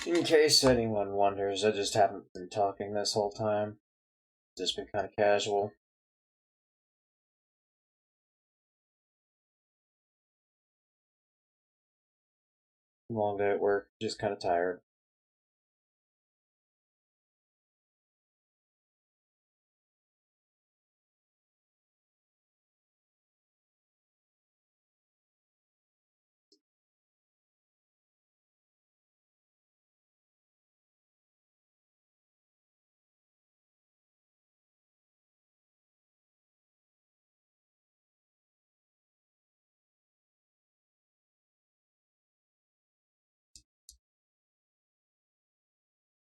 In case anyone wonders, I just haven't been talking this whole time. Just been kind of casual. Long day at work, just kind of tired.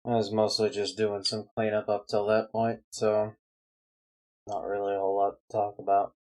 I was mostly just doing some cleanup up till that point, so not really a whole lot to talk about.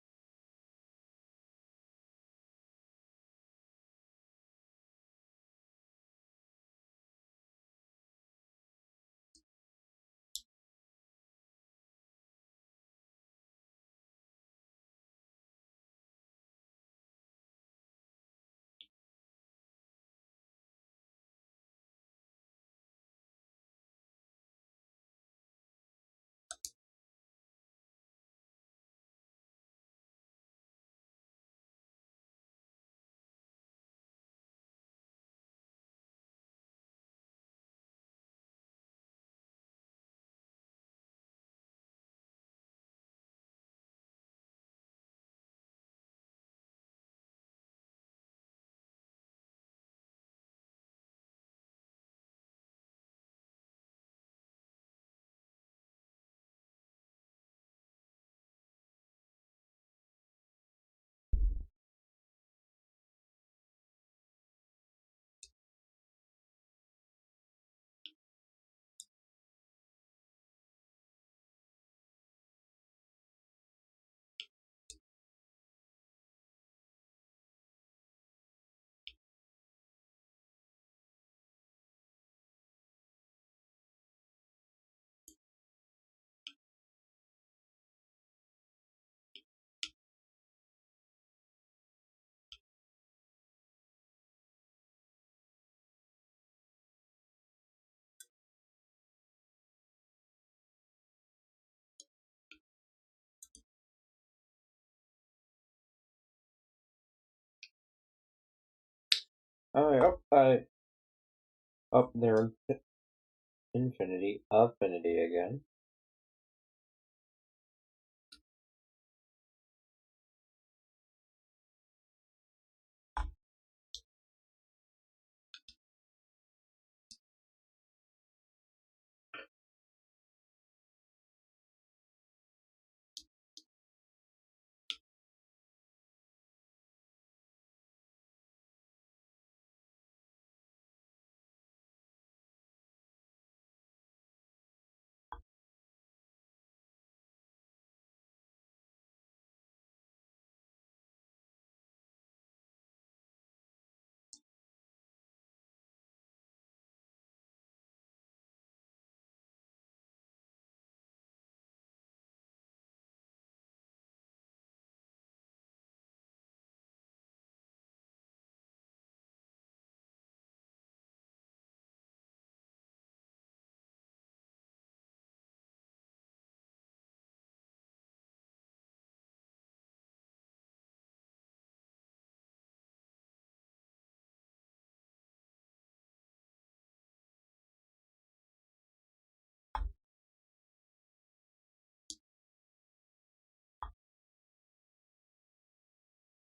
I up there, affinity again.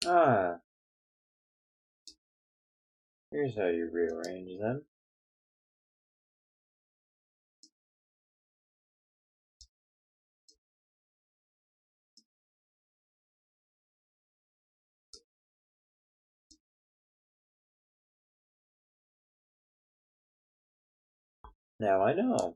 Ah, here's how you rearrange them. Now I know.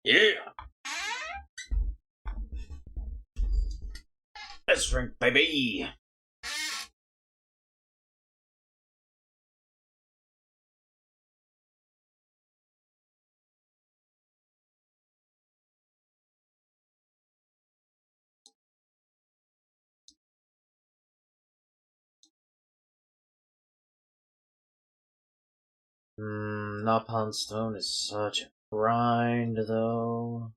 Yeah! Let's drink, baby! Napalm Stone is such a grind, though.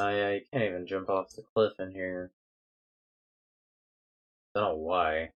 Oh yeah, you can't even jump off the cliff in here. Don't know why.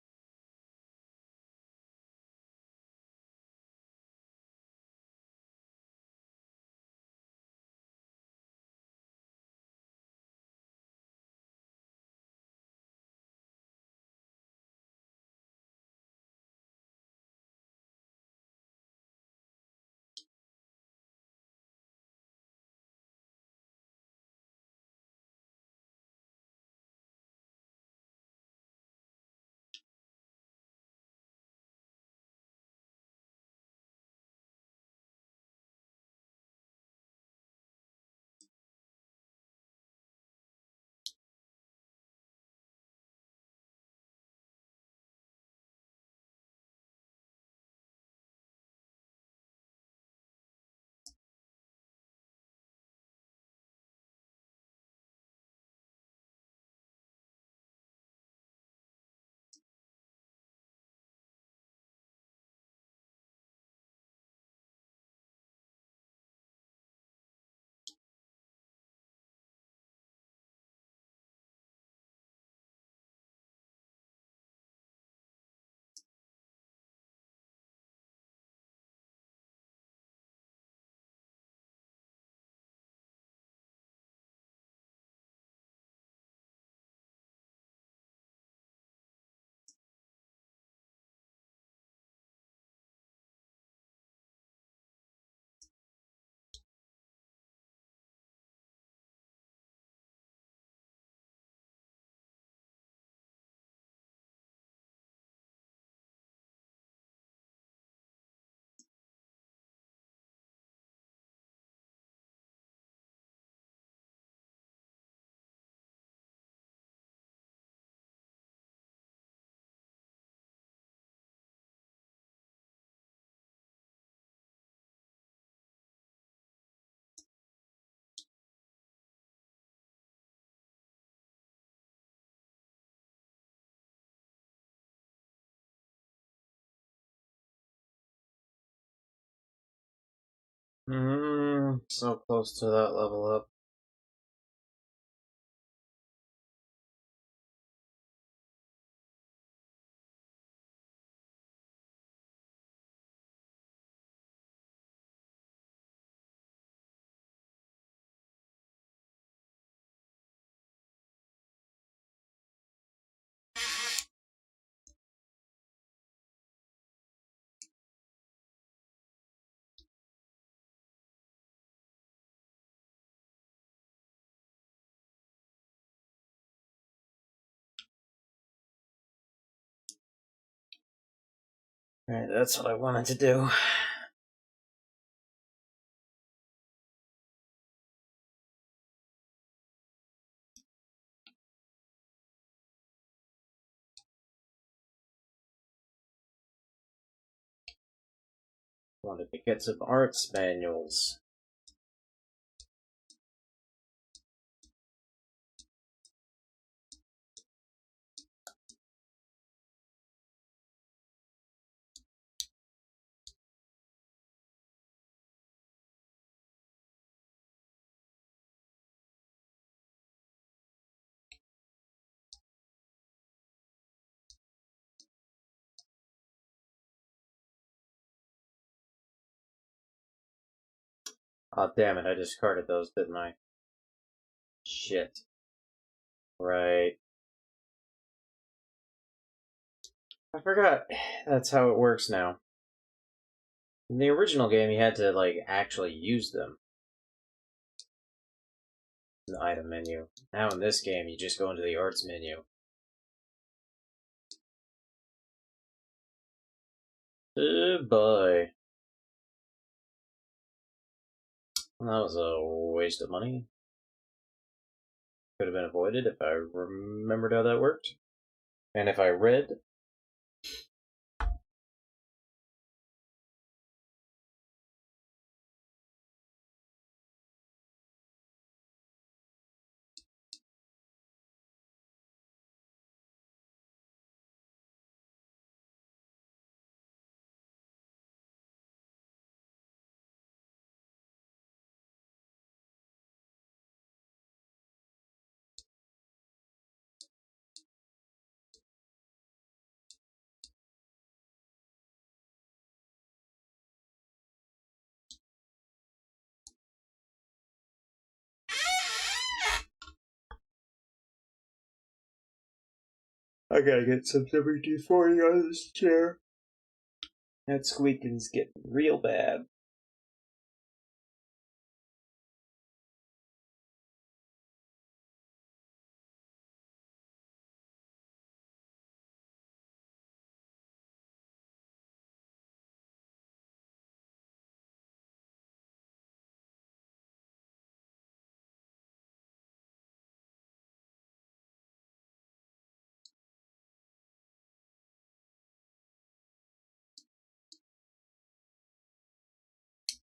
So close to that level up. Alright, that's what I wanted to do. Wanted to get some arts manuals. Aw, oh, damn it, I discarded those, didn't I? Shit. Right. I forgot that's how it works now. In the original game, you had to, like, actually use them. In the item menu. Now in this game, you just go into the arts menu. Boy. That was a waste of money. Could have been avoided if I remembered how that worked. And if I read. I gotta get some WD-40 on this chair. That squeaking's getting real bad.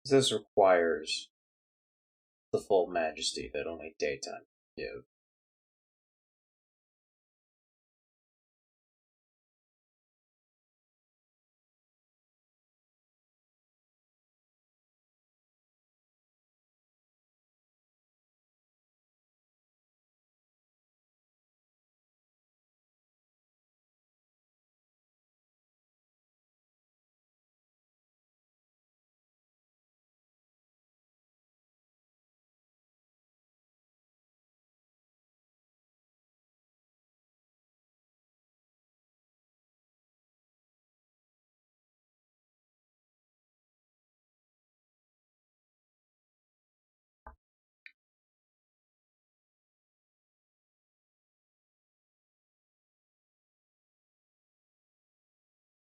This requires the full majesty that only daytime can give.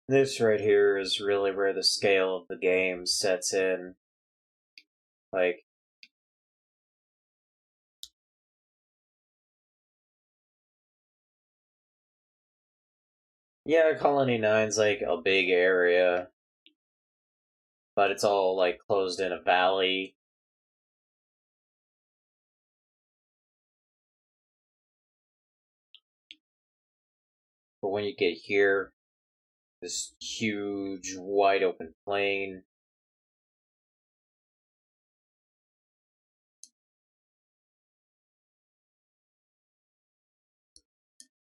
This right here is really where the scale of the game sets in. Like, yeah, Colony 9's like a big area, but it's all like closed in a valley. But when you get here, this huge, wide open plain.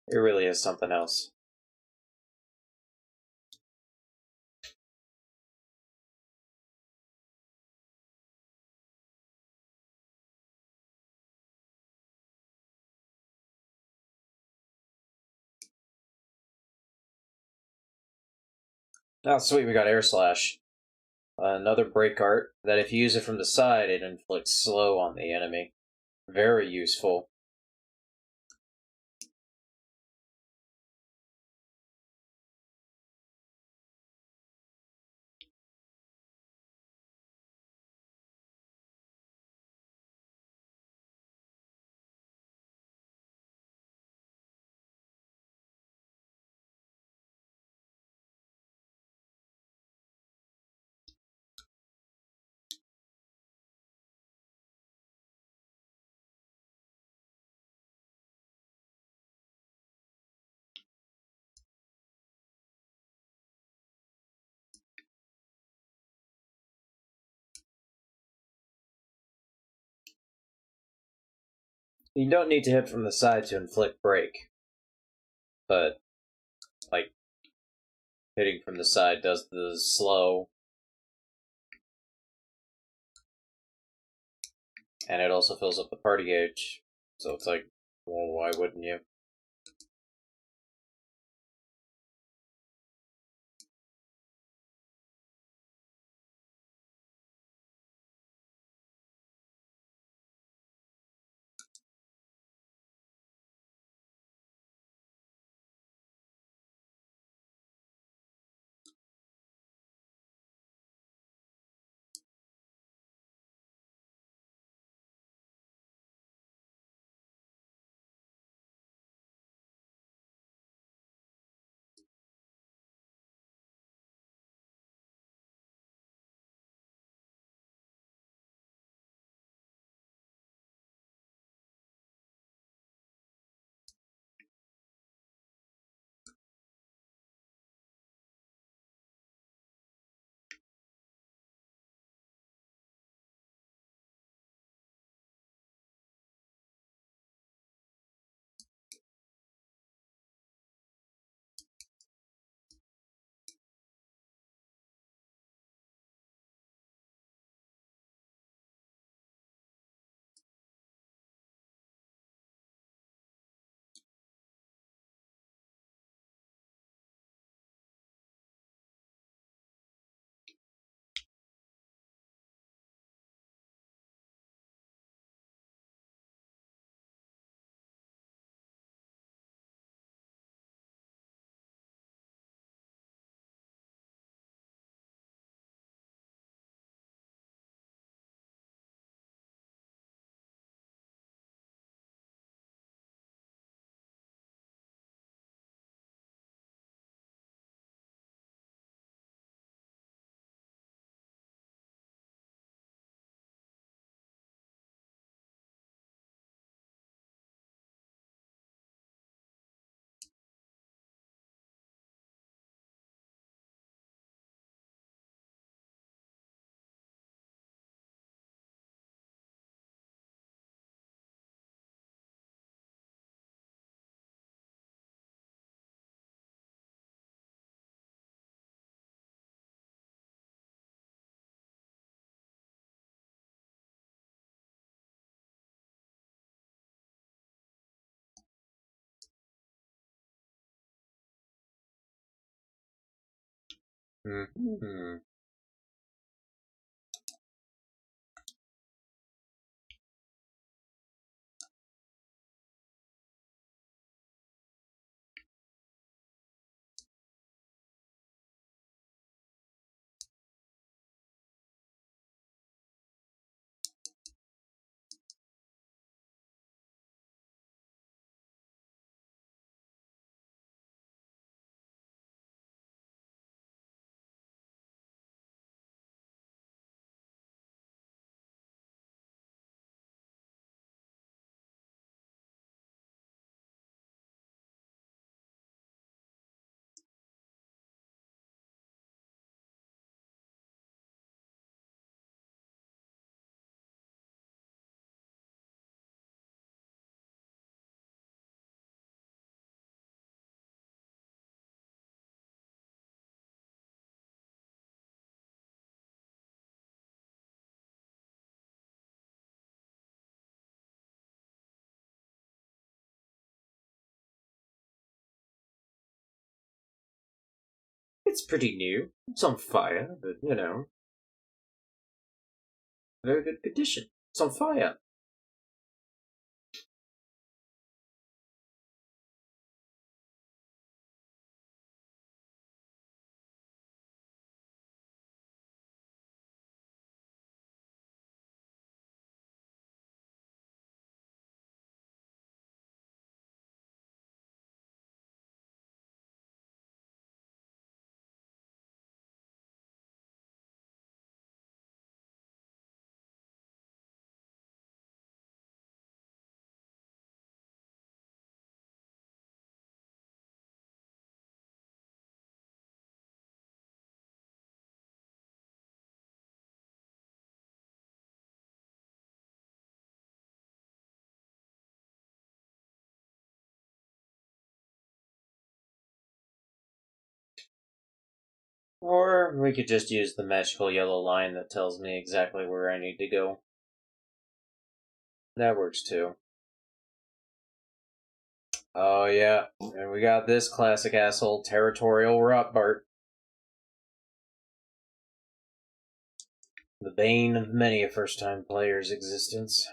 It really is something else. Oh, sweet, we got Air Slash. Another break art that if you use it from the side, it inflicts slow on the enemy. Very useful. You don't need to hit from the side to inflict break, but like hitting from the side does the slow, and it also fills up the party gauge. So it's like, well, why wouldn't you? Hmm. It's pretty new. It's on fire, but very good condition. It's on fire. Or we could just use the magical yellow line that tells me exactly where I need to go. That works too. Oh yeah, and we got this classic asshole territorial Rotbart. The bane of many a first-time player's existence.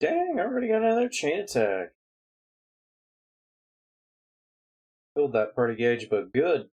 Dang, I already got another chain attack. Filled that party gauge, but good.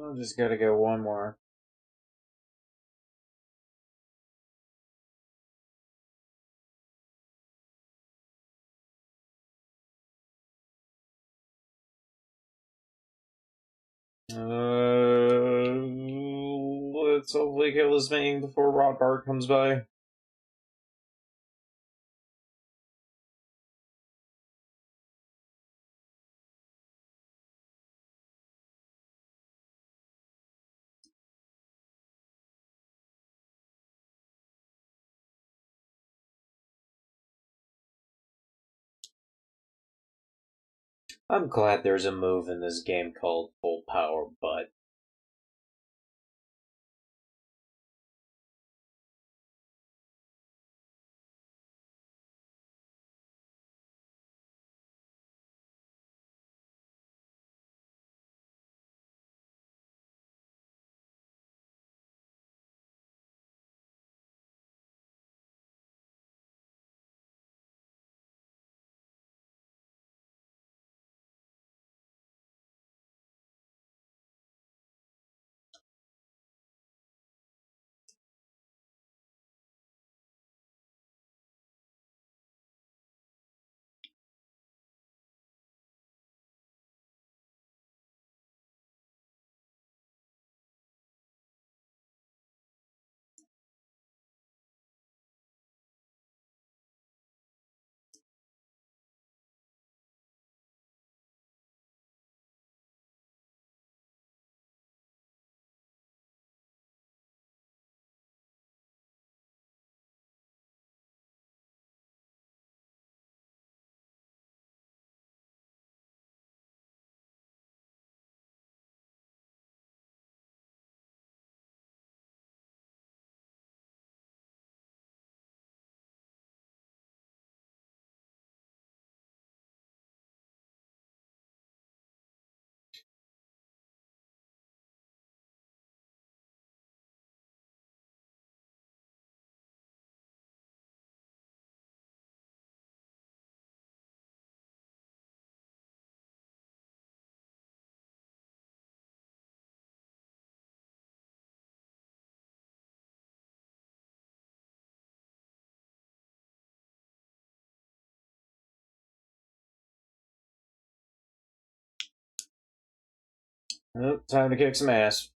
I just gotta go one more. Let's hopefully kill this thing before Rod Bart comes by. I'm glad there's a move in this game called Full Power Butt. Oh, time to kick some ass.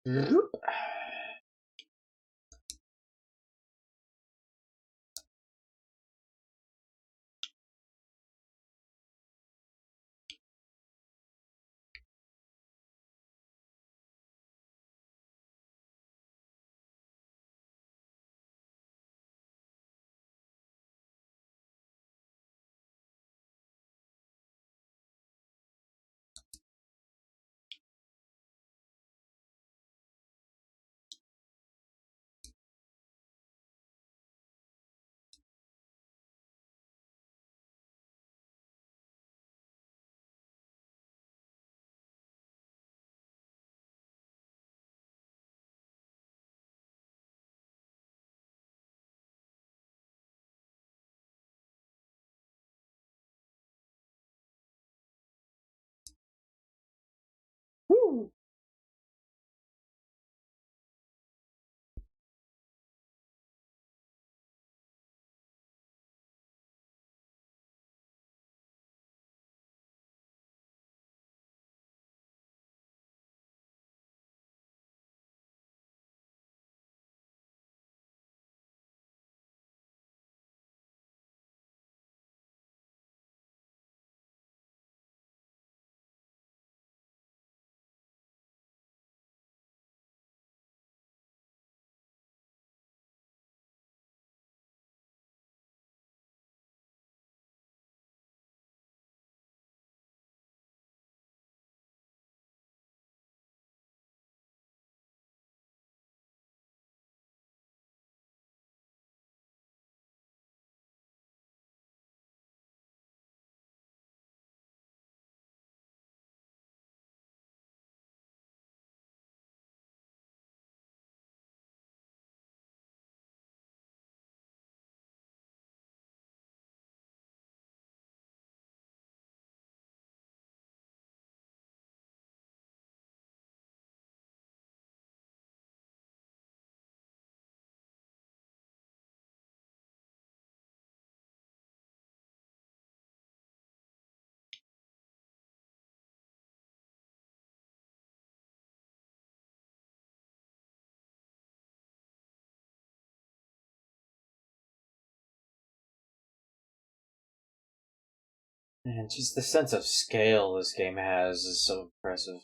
And just the sense of scale this game has is so impressive.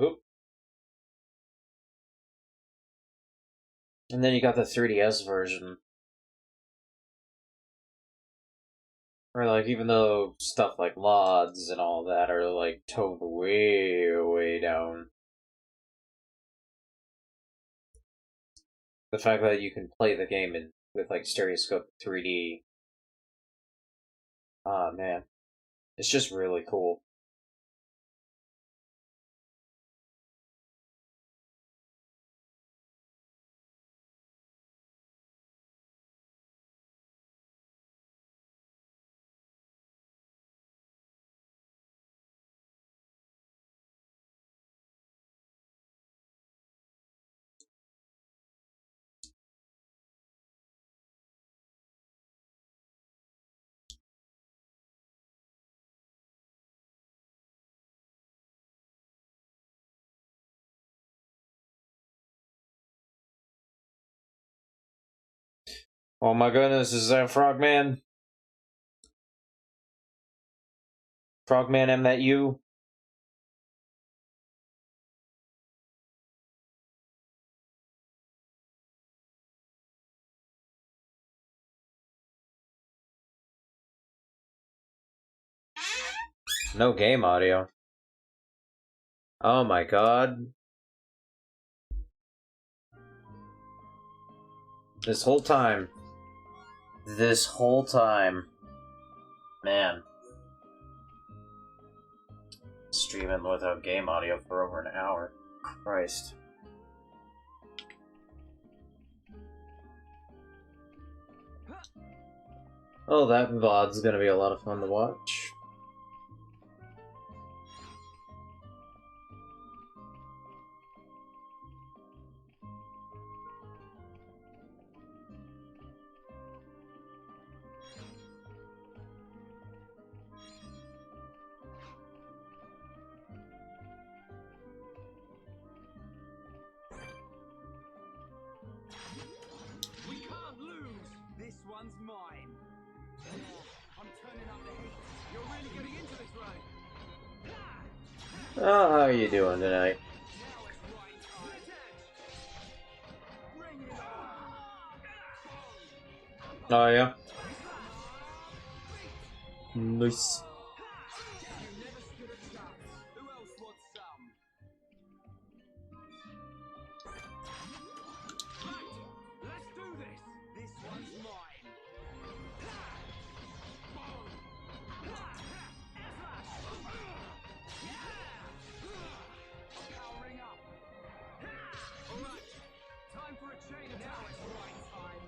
Oop. And then you got the 3DS version. Or like, even though stuff like mods and all that are like toned way, way down. The fact that you can play the game with like stereoscope 3D. Ah, man. It's just really cool. Oh my goodness, is that Frogman? Frogman, am that you? No game audio. Oh my god. This whole time. This whole time. Man. Streaming without game audio for over an hour. Christ. Oh, that VOD's gonna be a lot of fun to watch. We can't lose! This one's mine. I'm turning up the heat. You're really getting into this, right? Oh, how are you doing tonight? Now it's right time. Bring it on! Oh, yeah? Nice. You never stood a chance. Who else wants some? Right, let's do this. This one's mine. Powering up. Alright, time for a chain attack. Now it's right time.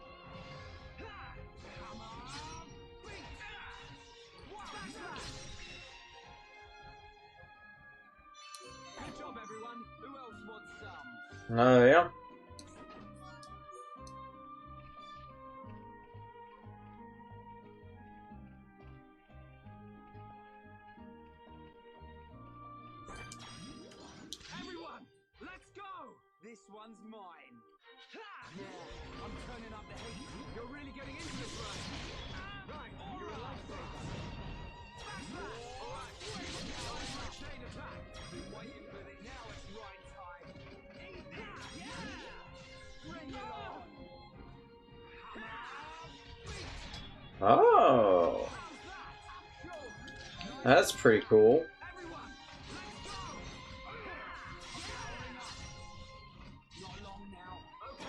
Come on, beat! Good job, everyone. Who else wants some? Oh, yeah? Everyone, let's go! This one's mine. Yeah, I'm turning up the heat. You're really getting into this, right? Right, you're a lifesaver. Alright, time for a chain attack. Been waiting for it. Now it's right time. Bring it on. Oh, that's pretty cool. Everyone, let's go! Not long now. Okay,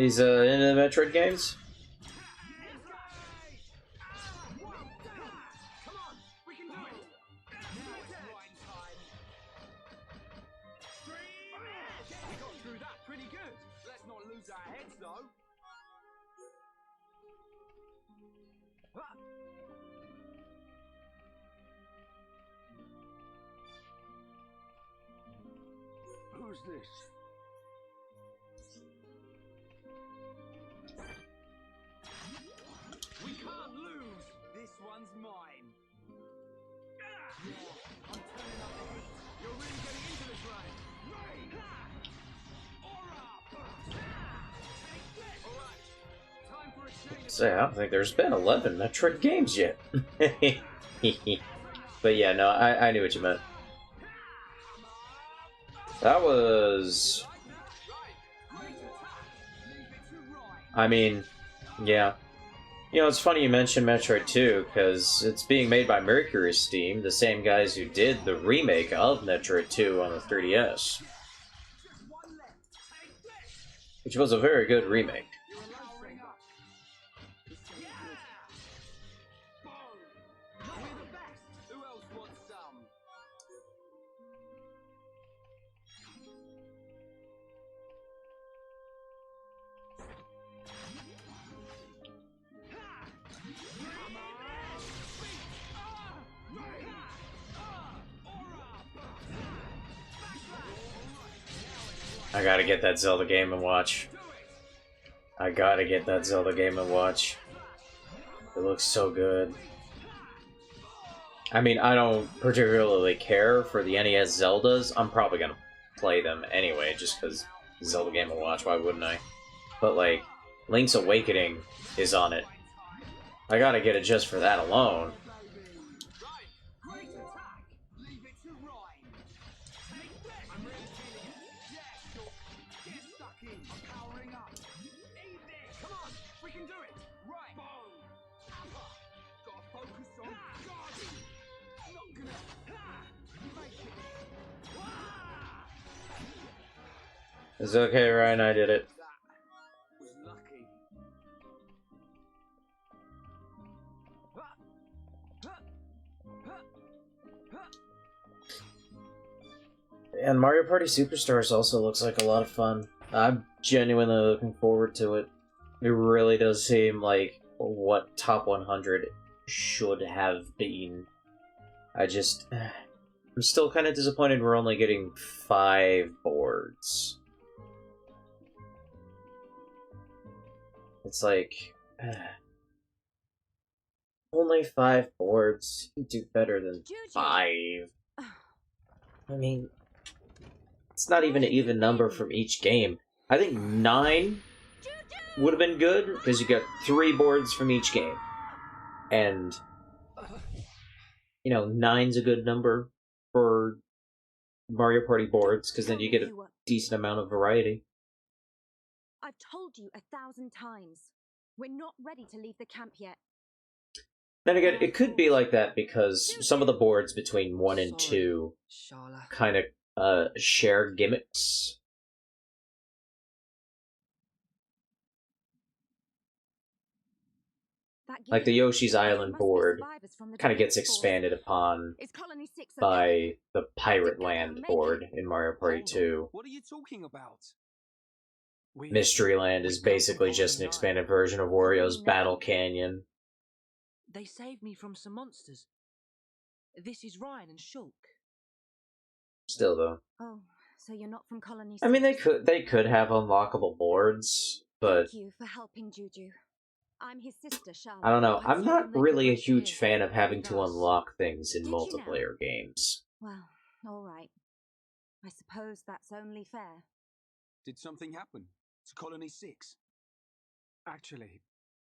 He's into the Metroid games? come on, we can do it. Now it's right time. We got through that pretty good. Let's not lose our heads though. Who's this? We can't lose. This one's mine. Yeah, I'm turning up the heat. You're really getting into this, right? Say, I don't think there's been 11 Metroid games yet. But yeah, no, I knew what you meant. That was... I mean, yeah. You know, it's funny you mentioned Metroid 2, because it's being made by Mercury Steam, the same guys who did the remake of Metroid 2 on the 3DS. Which was a very good remake. I gotta get that Zelda Game & Watch. I gotta get that Zelda Game & Watch. It looks so good. I mean, I don't particularly care for the NES Zeldas. I'm probably gonna play them anyway, just because Zelda Game & Watch, why wouldn't I? But, like, Link's Awakening is on it. I gotta get it just for that alone. It's okay, Ryan, I did it. And Mario Party Superstars also looks like a lot of fun. I'm genuinely looking forward to it. It really does seem like what Top 100 should have been. I'm still kind of disappointed we're only getting 5 boards. It's like... only 5 boards. You do better than 5. I mean... it's not even an even number from each game. I think 9 would have been good, because you got 3 boards from each game. And, you know, 9's a good number for Mario Party boards, because then you get a decent amount of variety. I've told you 1,000 times. We're not ready to leave the camp yet. Then again, it could be like that because some of the boards between 1 and 2 kind of share gimmicks. Like the Yoshi's Island board kind of gets expanded upon by the Pirate Land board in Mario Party 2. What are you talking about? Mystery Land is basically just an expanded version of Wario's Battle Canyon. They saved me from some monsters. This is Ryan and Shulk. Still though. Oh, so you're not from Colony 6? I mean, they could have unlockable boards, but Thank you for helping Juju. I'm his sister, Charlotte. I don't know. I'm not really a huge fan of having to unlock things in multiplayer games. Well, all right. I suppose that's only fair. Did something happen to Colony 6? Actually,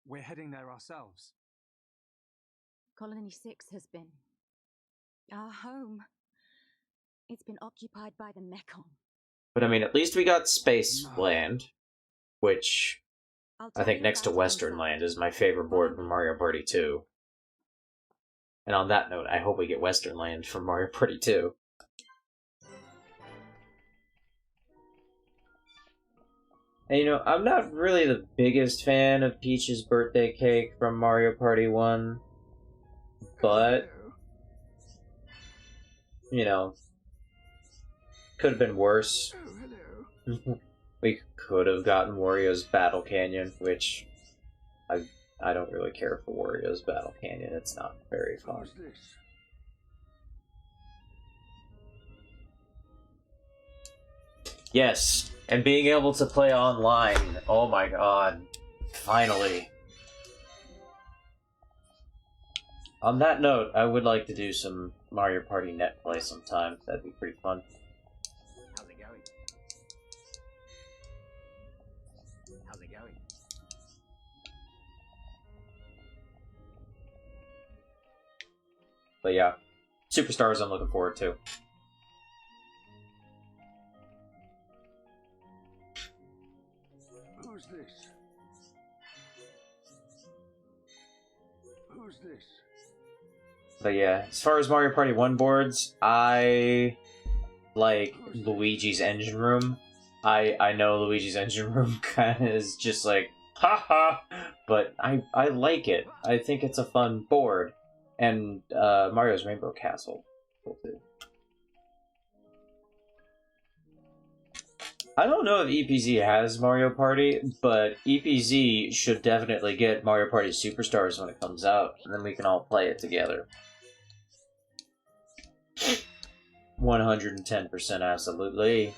we're heading there ourselves. Colony 6 has been our home. It's been occupied by the Mekon. But I mean, at least we got Space Land, which I think next to Western Land is my favorite board from Mario Party 2. And on that note, I hope we get Western Land from Mario Party 2. And you know, I'm not really the biggest fan of Peach's birthday cake from Mario Party 1, but, you know, could have been worse. Oh, hello. We could have gotten Wario's Battle Canyon, which I don't really care for Wario's Battle Canyon. It's not very fun. What's this? Yes, and being able to play online. Oh my god. Finally. On that note, I would like to do some Mario Party net play sometime. That'd be pretty fun. How's it going? How's it going? But yeah, Superstars I'm looking forward to. Who's this? Who's this? But yeah, as far as Mario Party 1 boards, I like Luigi's Engine Room. I know Luigi's Engine Room kind of is just like, haha, but I like it. I think it's a fun board. And Mario's Rainbow Castle. Cool too. I don't know if EPZ has Mario Party, but EPZ should definitely get Mario Party Superstars when it comes out, and then we can all play it together. 110% absolutely.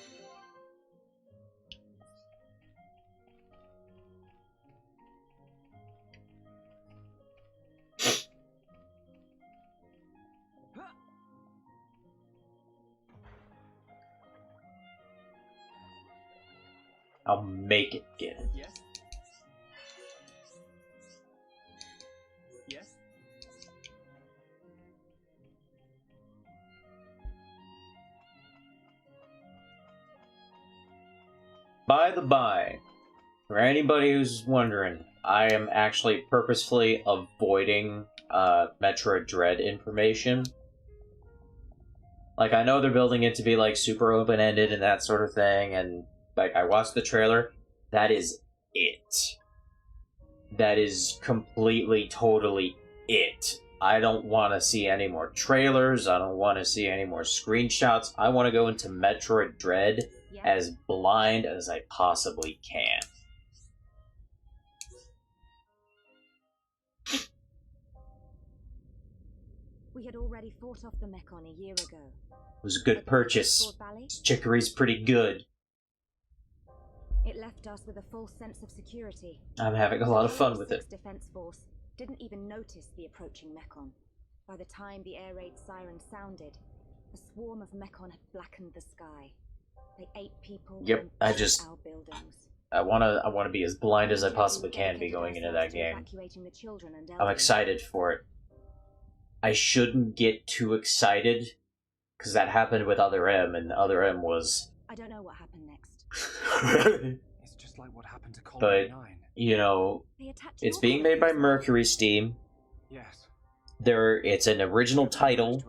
I'll make it get it. Yes. Yes. By the by, for anybody who's wondering, I am actually purposefully avoiding Metroid Dread information. Like, I know they're building it to be, like, super open-ended and that sort of thing, and, like, I watched the trailer. That is it. That is completely, totally it. I don't want to see any more trailers. I don't want to see any more screenshots. I want to go into Metroid Dread as blind as I possibly can. We had already fought off the Mechon a year ago. It was a good purchase. Chicory's pretty good. It left us with a false sense of security. I'm having a lot of fun with it. Defense force didn't even notice the approaching Mechon. By the time the air raid siren sounded, a swarm of Mechon had blackened the sky. They ate people. Yep, and our buildings. I wanna be as blind as I possibly can be going into that game. I'm excited for it. I shouldn't get too excited, because that happened with Other M, and Other M was... I don't know what happened next. It's just like what happened to Colony 9. You know, it's being made by Mercury Steam. Yes. It's an original title,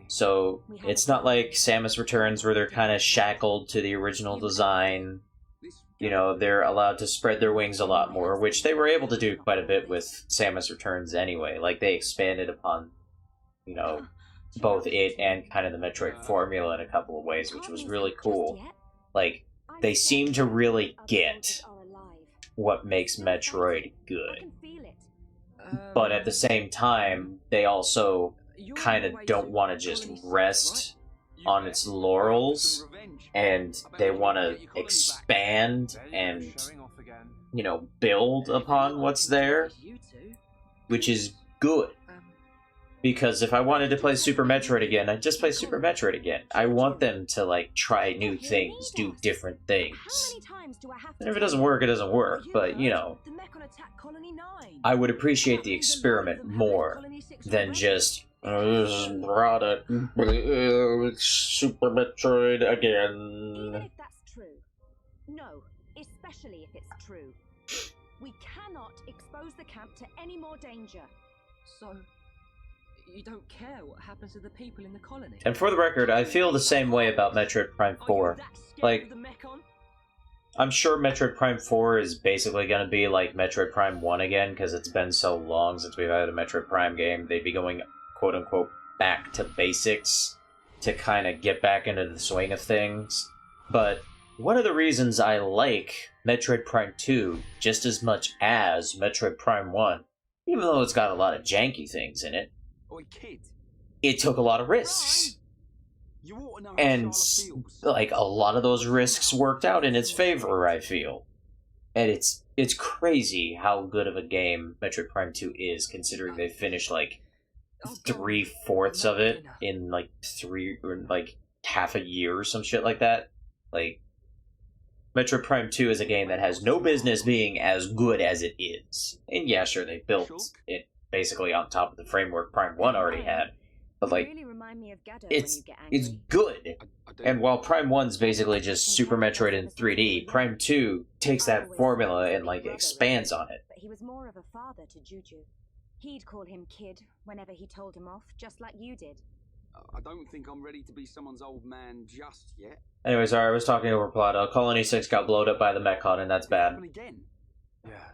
so it's not like Samus Returns where they're kind of shackled to the original design. You know, they're allowed to spread their wings a lot more, which they were able to do quite a bit with Samus Returns anyway. Like, they expanded upon, you know, both it and kind of the Metroid formula in a couple of ways, which was really cool. Like, they seem to really get what makes Metroid good. But at the same time, they also kind of don't want to just rest on its laurels, and they want to expand and, you know, build upon what's there, which is good. Because if I wanted to play Super Metroid again, I'd just play Super Metroid again. I want them to, like, try new things, do different things. And if it doesn't work, it doesn't work, but, you know, I would appreciate the experiment more than just, brought it, Super Metroid again. Even if that's true. No, especially if it's true. We cannot expose the camp to any more danger. So, you don't care what happens to the people in the colony? And for the record, I feel the same way about Metroid Prime 4. Like, I'm sure Metroid Prime 4 is basically going to be like Metroid Prime 1 again, because it's been so long since we've had a Metroid Prime game. They'd be going, quote-unquote, back to basics to kind of get back into the swing of things. But one of the reasons I like Metroid Prime 2 just as much as Metroid Prime 1, even though it's got a lot of janky things in it, it took a lot of risks. And, like, a lot of those risks worked out in its favor, I feel. And it's crazy how good of a game Metroid Prime 2 is, considering they finished, like, 3/4 of it in, like, half a year or some shit like that. Like, Metroid Prime 2 is a game that has no business being as good as it is. And yeah, sure, they built it basically on top of the framework Prime 1 already had. But, You like, really remind me of Gado when you it's get angry. good. I do. And while Prime 1's basically just Super Metroid in 3D, Prime 2 takes I that always formula thought he was a and, like, big brother, expands really. on it. But he was more of a father to Juju. He'd call him kid whenever he told him off, just like you did. I don't think I'm ready to be someone's old man just yet. Anyway, sorry, I was talking over plot. Colony 6 got blowed up by the Mechon, and that's Did it bad. happen again? Yeah.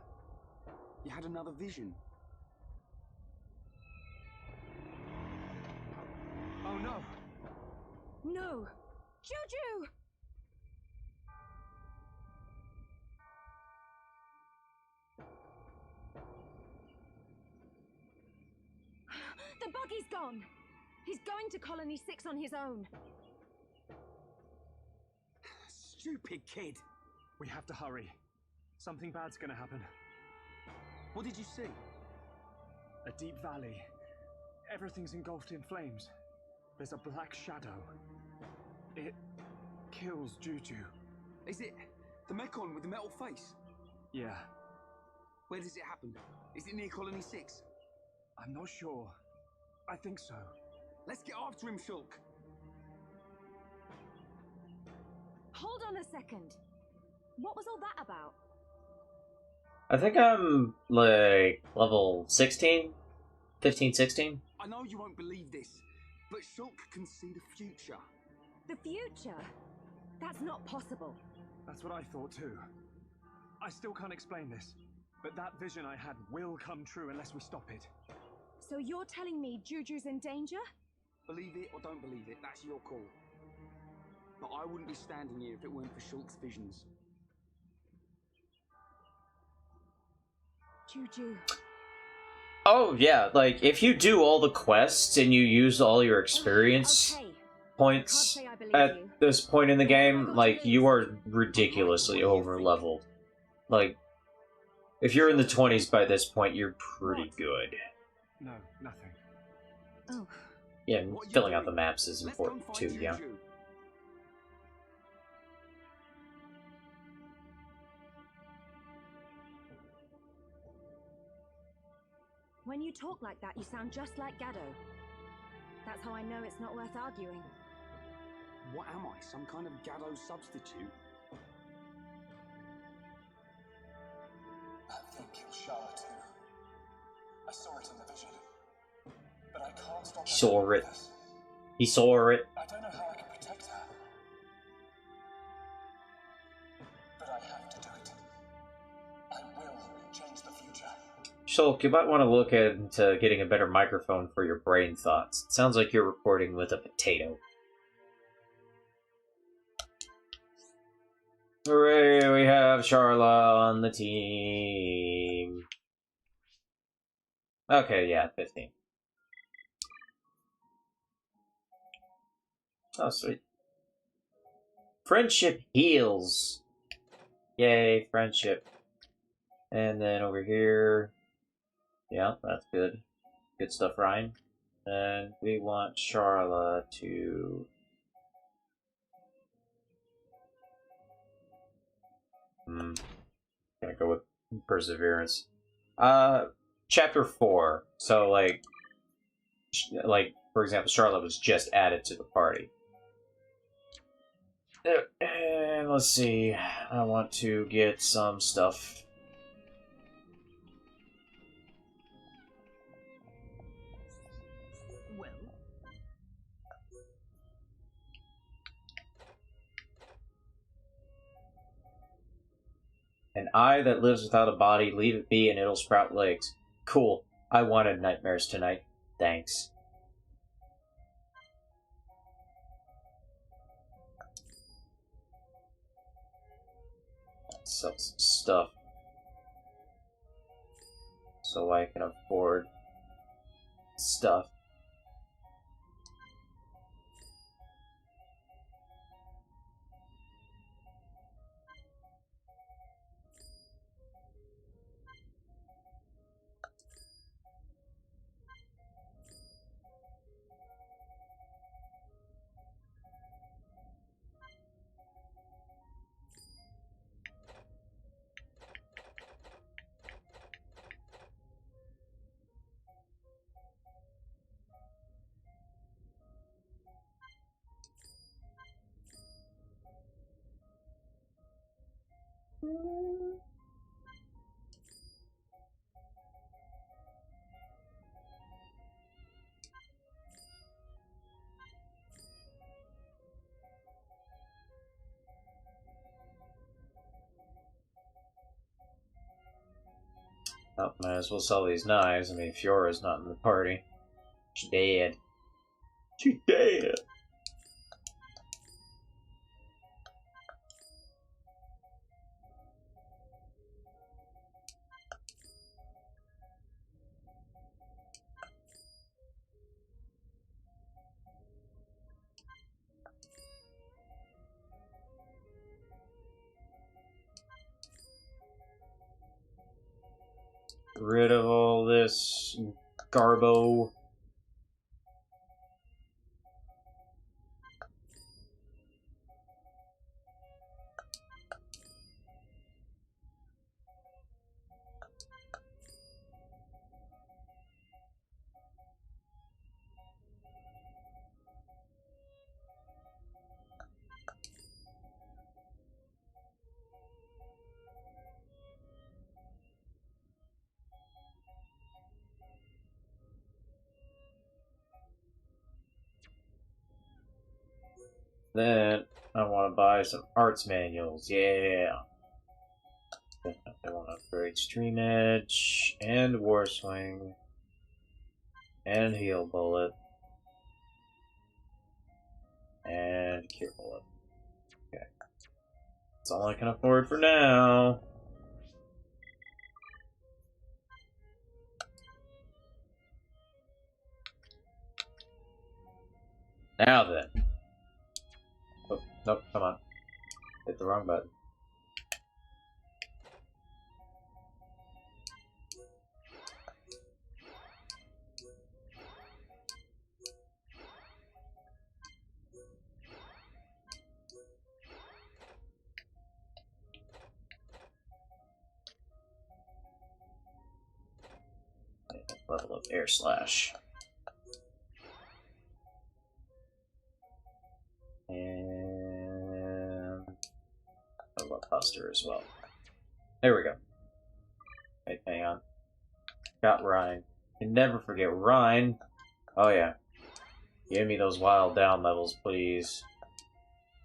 You had another vision. Oh no! No! Juju! The buggy's gone! He's going to Colony 6 on his own. Stupid kid! We have to hurry. Something bad's gonna happen. What did you see? A deep valley. Everything's engulfed in flames. There's a black shadow. It kills Juju. Is it the Mechon with the metal face? Yeah, Where does it happen? Is it near Colony 6? I'm not sure. I think so. Let's get after him, Shulk. Hold on a second. What was all that about? I think I'm, like, level 16? 15, 16? I know you won't believe this, but Shulk can see the future. The future? That's not possible. That's what I thought too. I still can't explain this, but that vision I had will come true unless we stop it. So you're telling me Juju's in danger? Believe it or don't believe it, that's your call. But I wouldn't be standing here if it weren't for Shulk's visions. Juju. Oh, yeah, like, if you do all the quests and you use all your experience Okay. points Can't say I believe at you. this point in the game, like, you are ridiculously over-leveled. Like, if you're in the 20s by this point, you're pretty good. No, nothing. Oh. Yeah, and What are you filling out the doing? maps is Let's go and important find too, yeah. Juju. When you talk like that, you sound just like Gado. That's how I know it's not worth arguing. What am I, some kind of Gado substitute? That thing killed Charlotte too. I saw it in the vision. But I can't stop He saw her it. from this. He saw it. I don't know how I can protect her. But I have to do it. I will change the future. Shulk, you might want to look into getting a better microphone for your brain thoughts. It sounds like you're recording with a potato. Hooray, we have Charla on the team. Okay, yeah, 15. Oh, sweet. Friendship heals. Yay, friendship. And then over here... Yeah, that's good. Good stuff, Ryan. And we want Charla to... Gonna go with Perseverance. Chapter 4. So, like, for example, Charlotte was just added to the party. And let's see. I want to get some stuff. Well, An eye that lives without a body, leave it be and it'll sprout legs. Cool. I wanted nightmares tonight. Thanks. Sell some stuff. So I can afford stuff. Oh, might as well sell these knives. I mean, Fiora's not in the party. She's dead. She's dead! Rid of all this garbo. Then I want to buy some arts manuals. Yeah. I want to upgrade Stream Edge and War Swing and Heal Bullet and Cure Bullet. Okay. That's all I can afford for now. Now then. Oh, nope, come on. Hit the wrong button. Level up Air Slash. And level up Buster as well. There we go. Wait, hang on. Got Rhine. You can never forget Rhine. Oh yeah. Give me those wild down levels, please.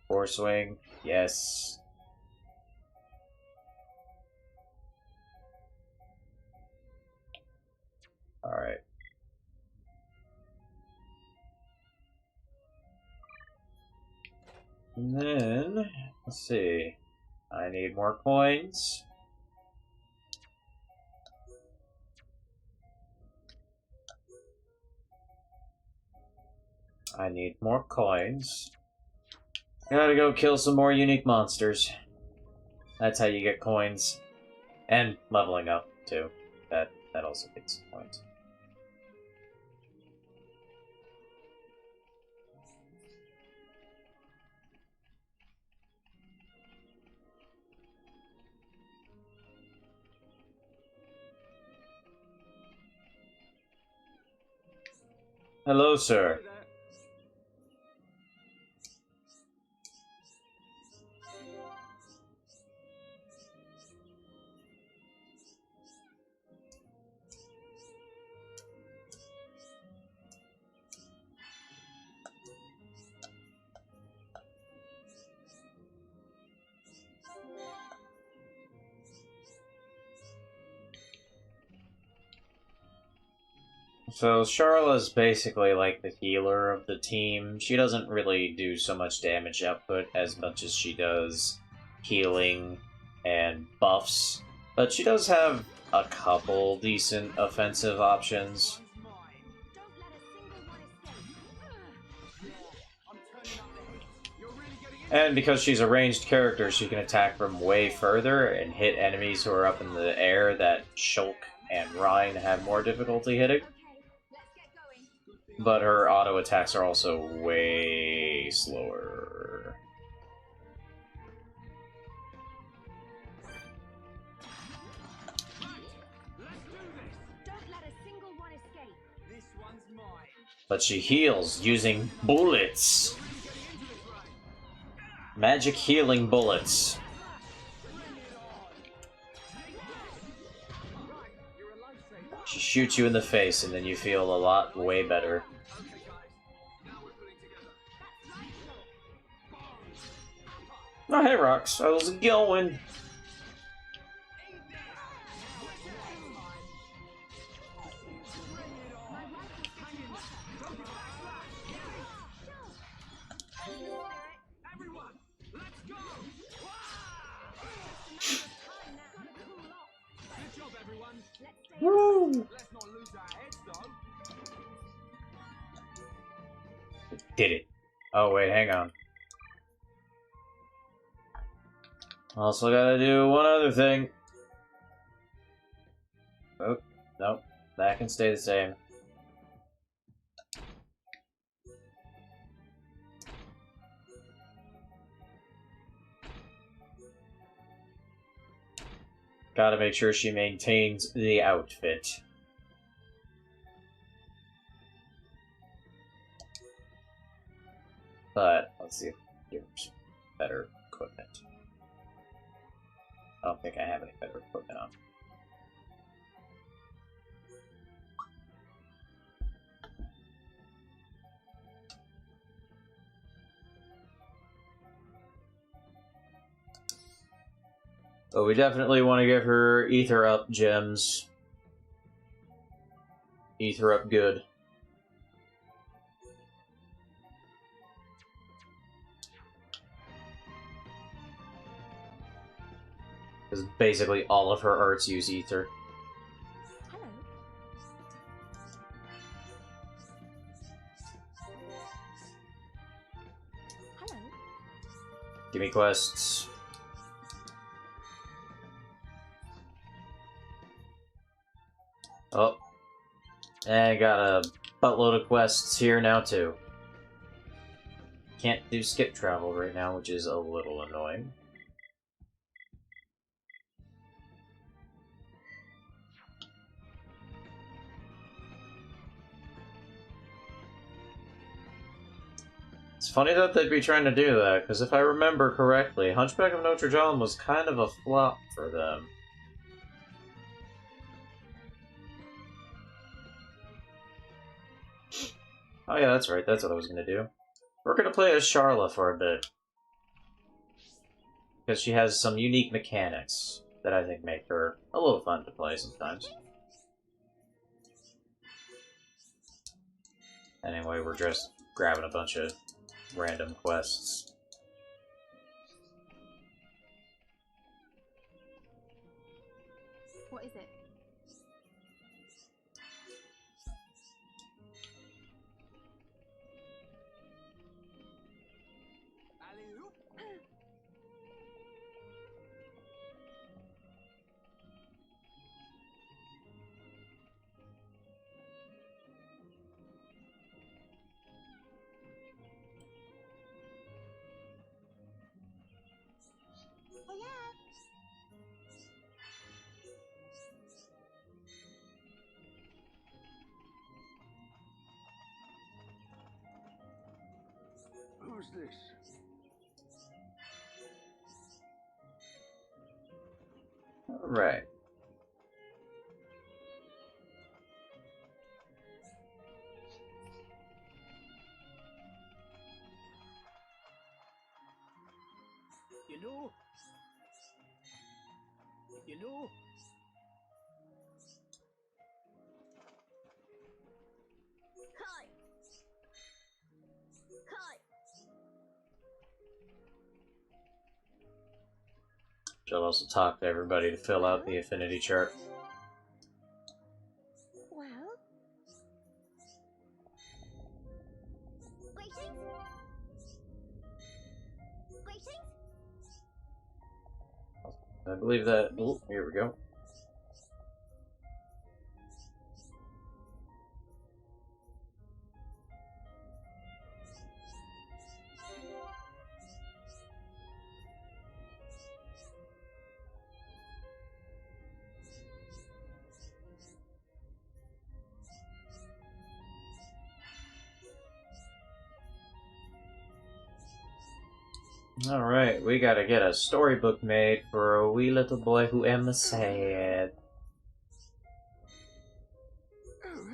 Four swing. Yes. Alright. And then, let's see. I need more coins. I need more coins. Gotta go kill some more unique monsters. That's how you get coins. And leveling up, too. That also gets points. Hello, sir. So Charla's basically like the healer of the team. She doesn't really do so much damage output as much as she does healing and buffs. But she does have a couple decent offensive options. And because she's a ranged character, she can attack from way further and hit enemies who are up in the air that Shulk and Rhine have more difficulty hitting. But her auto attacks are also way slower. But she heals using bullets. Magic healing bullets. She shoots you in the face, and then you feel a lot way better. Okay, guys. Now we're pulling together. Oh, hey, Rox. How's it going? Everyone, let's go! Good job, everyone. Woo! Let's not lose our heads, though. Did it. Oh, wait, hang on. Also gotta do one other thing. Oh, nope. That can stay the same. Gotta make sure she maintains the outfit. But, let's see if there's better equipment. I don't think I have any better equipment on. But we definitely want to give her Ether Up gems. Ether Up good. Because basically all of her arts use Ether. Hello. Hello. Give me quests. Oh. And got a buttload of quests here now, too. Can't do skip travel right now, which is a little annoying. It's funny that they'd be trying to do that, because if I remember correctly, Hunchback of Notre Dame was kind of a flop for them. Oh yeah, that's right, that's what I was gonna do. We're gonna play as Charla for a bit. Because she has some unique mechanics that I think make her a little fun to play sometimes. Anyway, we're just grabbing a bunch of random quests. What is it? Alley-oop. Oh yeah. Who's this? Alright. You know? Hi. Hi. She'll also talk to everybody to fill out the affinity chart. Well. Greetings. Greetings. I believe that... Oh, here we go. Alright, we gotta get a storybook made for a wee little boy who am sad.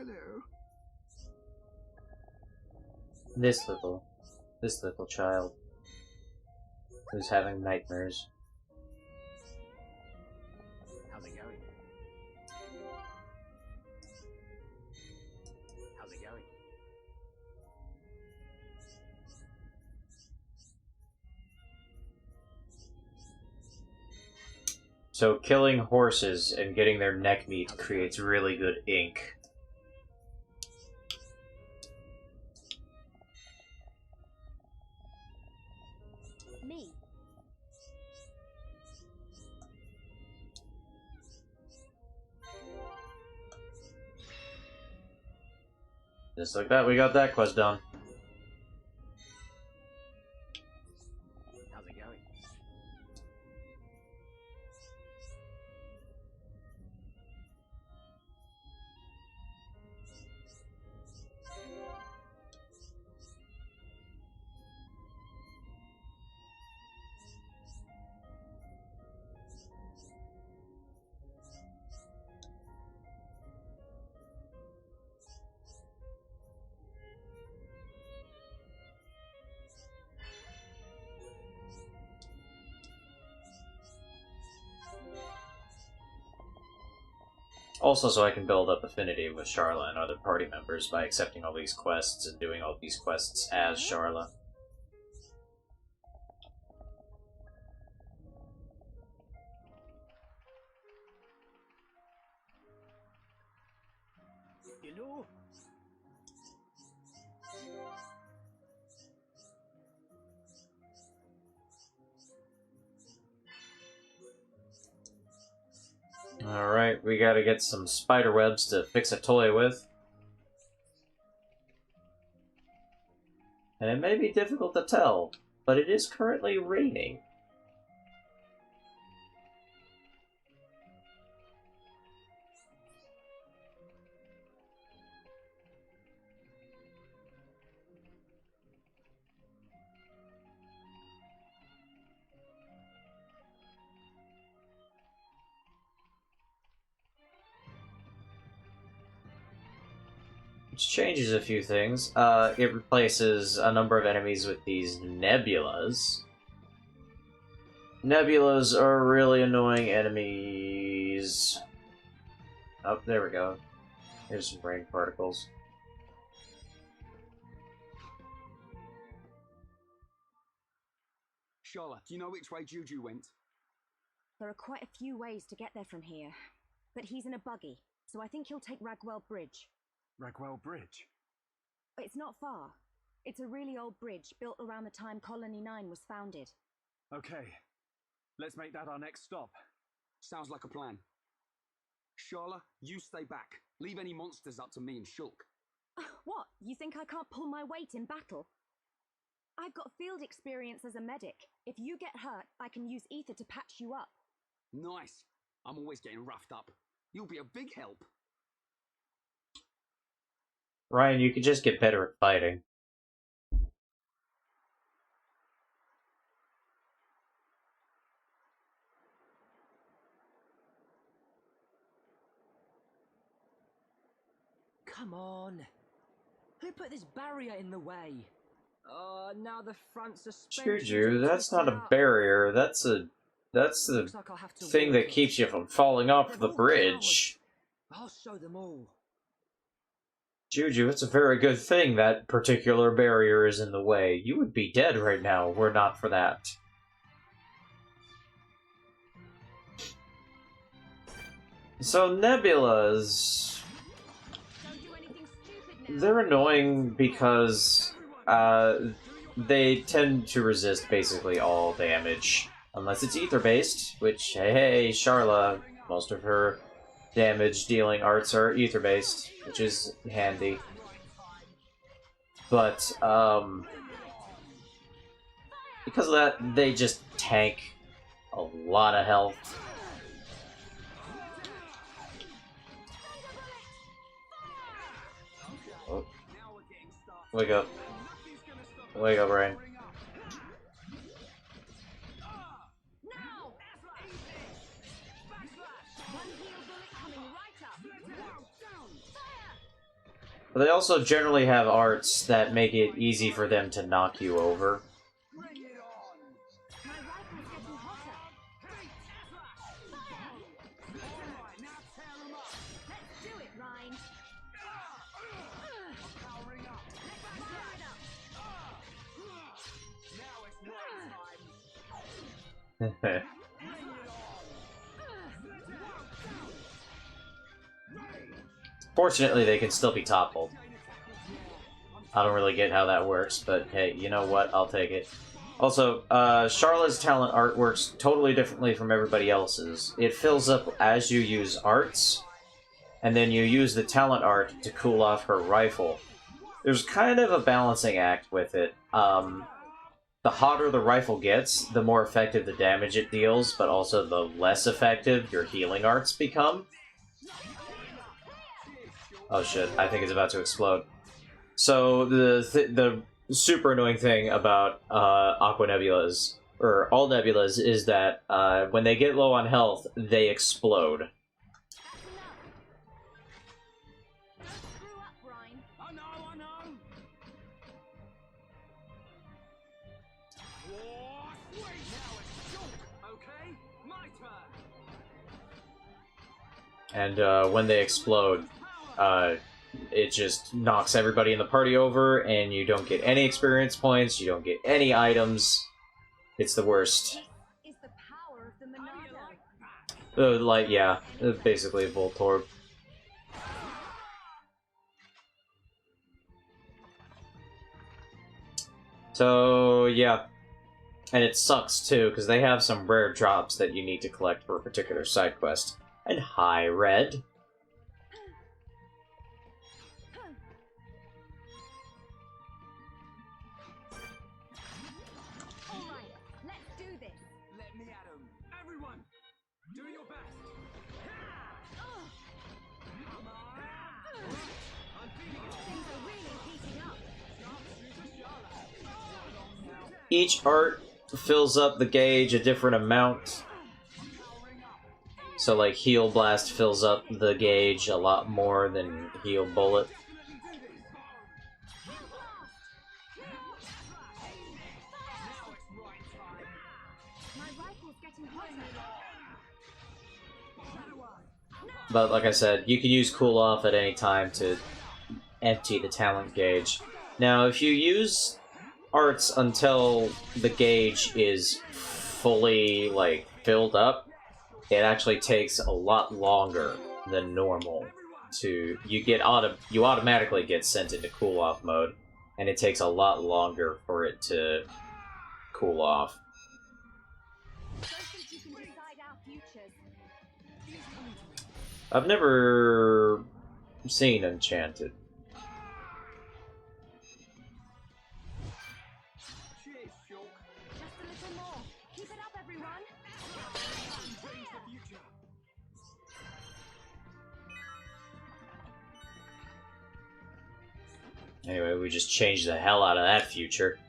Hello. This little child who's having nightmares. How's it going? How's it going? So killing horses and getting their neck meat creates really good ink. Me. Just like that, we got that quest done. How's it going? Also, so I can build up affinity with Sharla and other party members by accepting all these quests and doing all these quests as Sharla. Hello? Alright, we gotta get some spider webs to fix a toy with. And it may be difficult to tell, but it is currently raining. Which changes a few things. It replaces a number of enemies with these nebulas. Nebulas are really annoying enemies. Oh, there we go. Here's some rain particles. Charlotte, do you know which way Juju went? There are quite a few ways to get there from here, but he's in a buggy, so I think he'll take Ragwell Bridge. Ragwell Bridge? It's not far. It's a really old bridge built around the time Colony 9 was founded. Okay. Let's make that our next stop. Sounds like a plan. Charlotte, you stay back. Leave any monsters up to me and Shulk. What? You think I can't pull my weight in battle? I've got field experience as a medic. If you get hurt, I can use ether to patch you up. Nice. I'm always getting roughed up. You'll be a big help. Ryan, you could just get better at fighting. Come on. Who put this barrier in the way? Now the front suspension. Juju, that's not a barrier. That's the thing that keeps you from falling off the bridge. I'll show them all. Juju, it's a very good thing that particular barrier is in the way. You would be dead right now were not for that. So nebulas, they're annoying because they tend to resist basically all damage. Unless it's ether-based, which, hey, Sharla, most of her damage-dealing arts are ether-based, which is handy. But, because of that, they just tank a lot of health. Oh. Wake up. Wake up, Rain. But they also generally have arts that make it easy for them to knock you over. Bring it on! My rifle's getting hotter. Alright, now tear them up! Let's do it, Ryan. Powering up! Fire it up. Now it's right time! Bring it on! Fortunately, they can still be toppled. I don't really get how that works, but hey, you know what? I'll take it. Also, Charlotte's talent art works totally differently from everybody else's. It fills up as you use arts, and then you use the talent art to cool off her rifle. There's kind of a balancing act with it. The hotter the rifle gets, the more effective the damage it deals, but also the less effective your healing arts become. Oh shit, I think it's about to explode. So the super annoying thing about Aqua Nebulas, or all Nebulas, is that when they get low on health, they explode. Don't screw up, Ryan. I know! Whoa, sweet! Now it's short, okay? My turn! And when they explode, it just knocks everybody in the party over, and you don't get any experience points, you don't get any items. It's the worst. This is the power of the Monado. Yeah, basically a Voltorb. So, yeah. And it sucks, too, because they have some rare drops that you need to collect for a particular side quest. And hi, Red. All right, let's do this. Let me at 'em. Everyone, do your best. Come on. I'm feeling it. Things are really heating up. Each art fills up the gauge a different amount. So, like, Heal Blast fills up the gauge a lot more than Heal Bullet. My rifle's getting hotter. But like I said, you can use Cool Off at any time to empty the talent gauge. Now, if you use arts until the gauge is fully, like, filled up, it actually takes a lot longer than normal to... You automatically get sent into Cool Off mode, and it takes a lot longer for it to cool off. Don't think you can decide our futures. I've never seen Enchanted. Cheers, Shulk. Just a little more. Keep it up, everyone. Change the future. Anyway, we just changed the hell out of that future.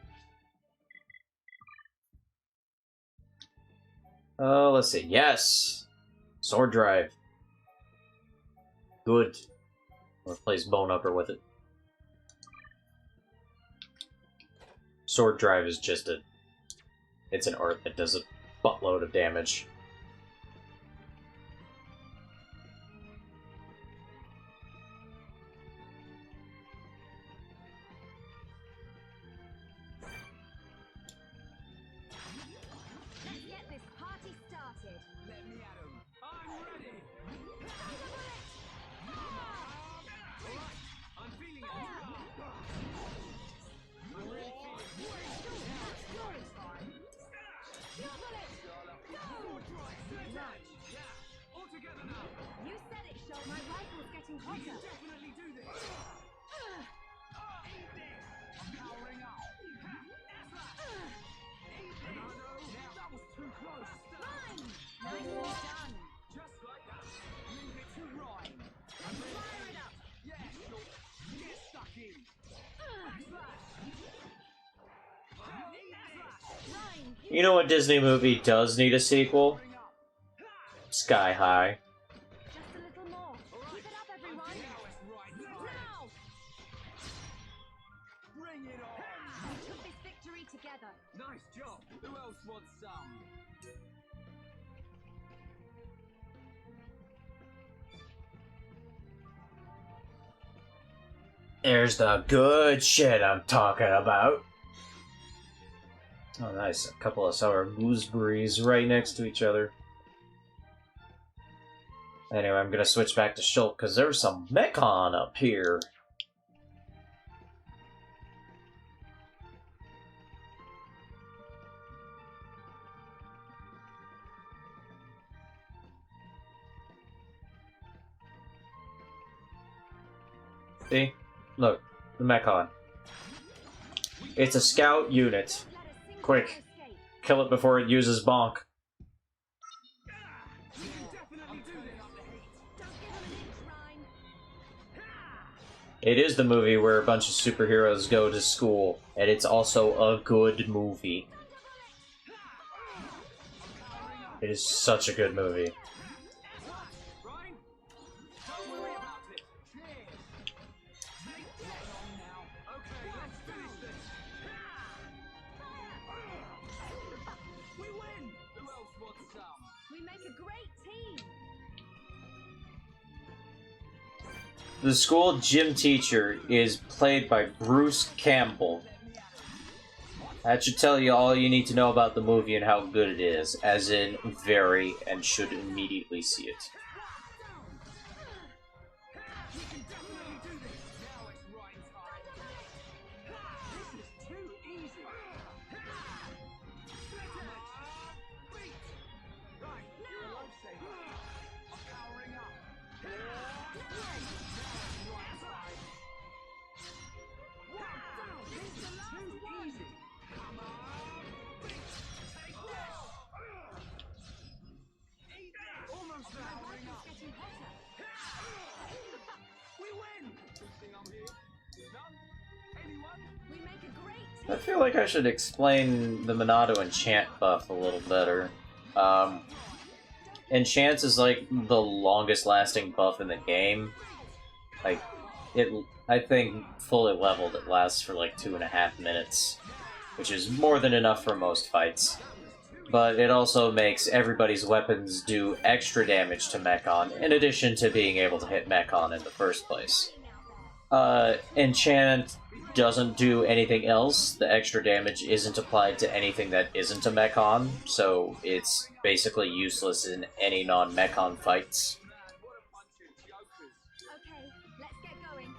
Let's see. Yes! Sword Drive. Good. Replace Bone Upper with it. Sword Drive is just a... It's an art that does a buttload of damage. Let's get this party started. Let me at 'em. I'm ready. Alright, I'm feeling it. All together now. You said it, Shul. My rifle's getting hotter. Definitely do this. Eat this. I'm powering up. That was too close. Nicely done. Just like that. Leave it to Ryan. Fire it up. Yeah, sure. Get stuck in. Ryan, You know what Disney movie does need a sequel? Sky High. just a little more. Keep it up, everyone. Now it's right. Now. Bring it on! We took this victory together. Nice job. Who else wants some? There's the good shit I'm talking about. Oh, nice. A couple of sour gooseberries right next to each other. Anyway, I'm gonna switch back to Shulk, because there's some Mechon up here. See? Look, the Mechon. It's a scout unit. Quick, kill it before it uses Bonk. It is the movie where a bunch of superheroes go to school, and it's also a good movie. It is such a good movie. The school gym teacher is played by Bruce Campbell. That should tell you all you need to know about the movie and how good it is, as in very, and should immediately see it. I feel like I should explain the Monado Enchant buff a little better. Enchant is like the longest lasting buff in the game. Like, I think fully leveled it lasts for like 2.5 minutes, which is more than enough for most fights. But it also makes everybody's weapons do extra damage to Mechon, in addition to being able to hit Mechon in the first place. Enchant doesn't do anything else. The extra damage isn't applied to anything that isn't a Mechon, so it's basically useless in any non-Mechon fights. Okay, let's get going.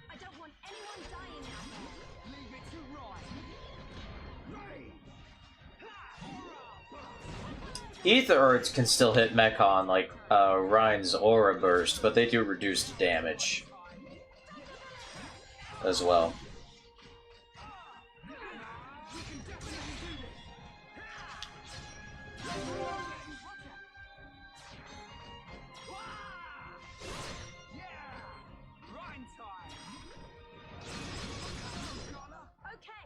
I don't want anyone dying out there. Leave it to Ryan. Ether Arts can still hit Mechon, like Ryan's Aura Burst, but they do reduced damage as well. Okay.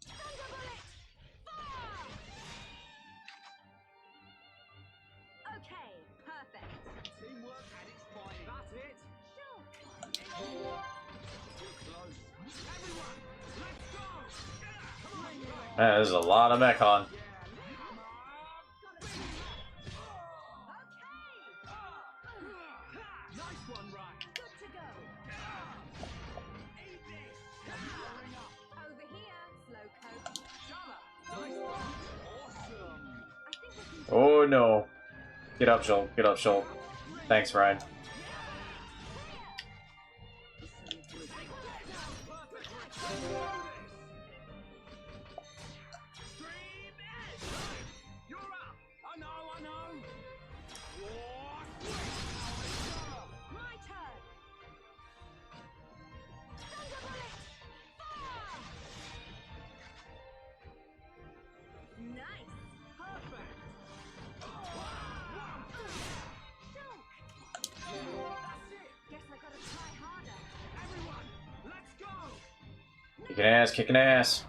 Thunderbullet! Fire! Okay, perfect. Teamwork at its finest. That's it. Sure. Too close. Everyone, let's go! Come on, There's a lot of Mechon. nice one, Ryan. Good to go. Eat this. Powering up. Over here, Slowcoat. Summer. Nice one. Awesome. I think we can Oh no. Get up, Shulk. Get up, Shulk. Thanks, Ryan. You're up. I know. My turn. Thunderbullet! Fire! Nice. Perfect. Shulk! That's it. Guess I gotta try harder. Everyone, let's go. Kicking ass, kicking ass.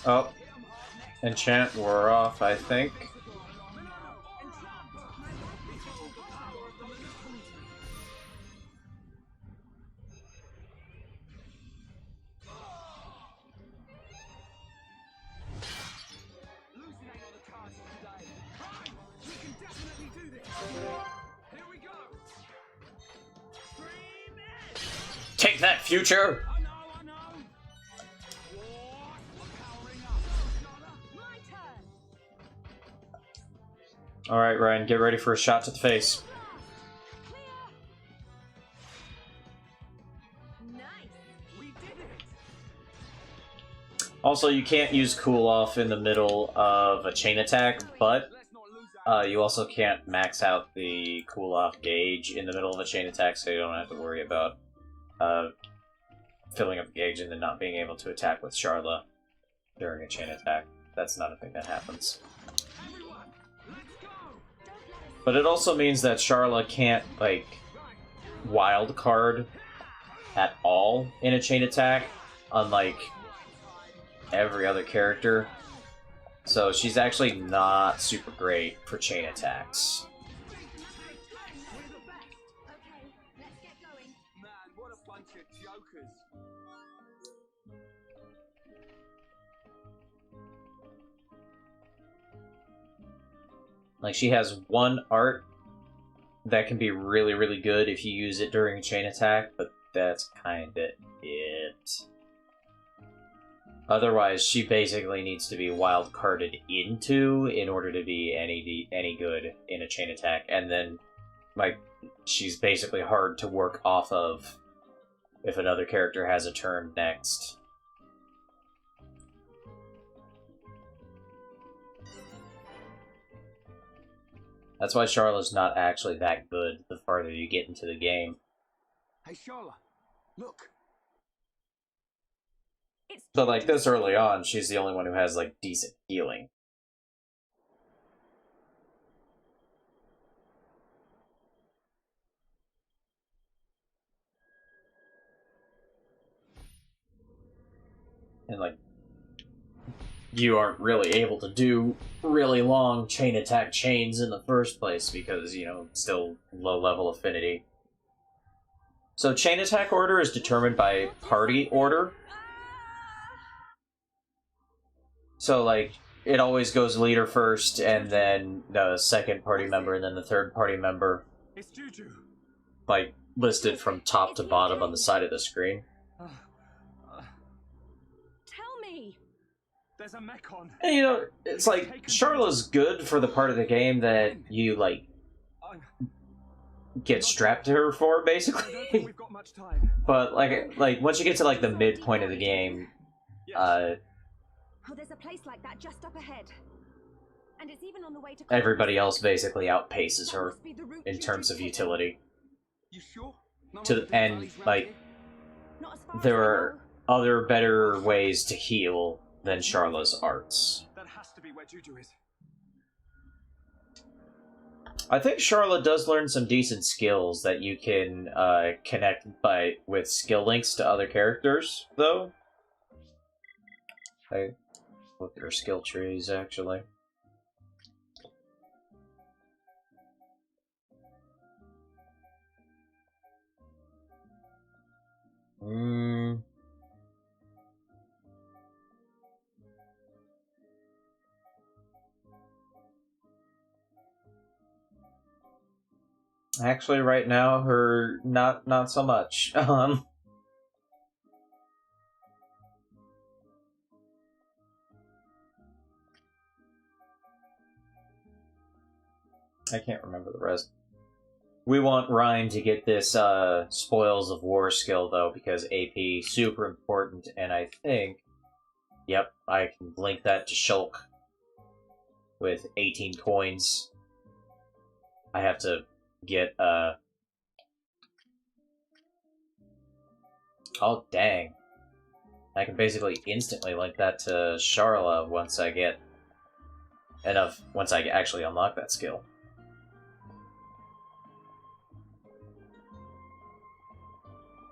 Oh, enchant wore off, I think. Take that, future! Alright, Ryan, get ready for a shot to the face. Also, you can't use cool off in the middle of a chain attack, but you also can't max out the cool off gauge in the middle of a chain attack, so you don't have to worry about filling up the gauge and then not being able to attack with Charla during a chain attack. That's not a thing that happens. But it also means that Charla can't, like, wild card at all in a chain attack, unlike every other character. So she's actually not super great for chain attacks. Like, she has one art that can be really, really good if you use it during a chain attack, but that's kinda it. Otherwise, she basically needs to be wild carded into in order to be any good in a chain attack, and then, like, she's basically hard to work off of if another character has a turn next. That's why Charlotte's not actually that good the farther you get into the game. Hey, Charlotte, look. But like this early on, she's the only one who has like decent healing. And like, you aren't really able to do really long chain attack chains in the first place because, you know, still low level affinity. So chain attack order is determined by party order. So like, it always goes leader first, and then the second party member, and then the third party member. It's Juju. Like, listed from top to bottom on the side of the screen. Tell me. There's a Mechon. And, you know, it's like, Charla's good for the part of the game that you, like, get strapped to her for, basically. We've got much time. But, like, once you get to, like, the midpoint of the game, Oh, there's a place like that just up ahead. And it's even on the way to everybody else basically outpaces her in terms of utility. You sure? And, like, there are other better ways to heal than Charla's arts. That has to be where Juju is. I think Charla does learn some decent skills that you can connect with skill links to other characters, though. I look at her skill trees, actually. Actually, right now, her not so much. I can't remember the rest. We want Ryan to get this Spoils of War skill, though, because AP super important, and I think, yep, I can link that to Shulk with 18 coins. I have to get, oh, dang. I can basically instantly link that to Charla once I get once I actually unlock that skill.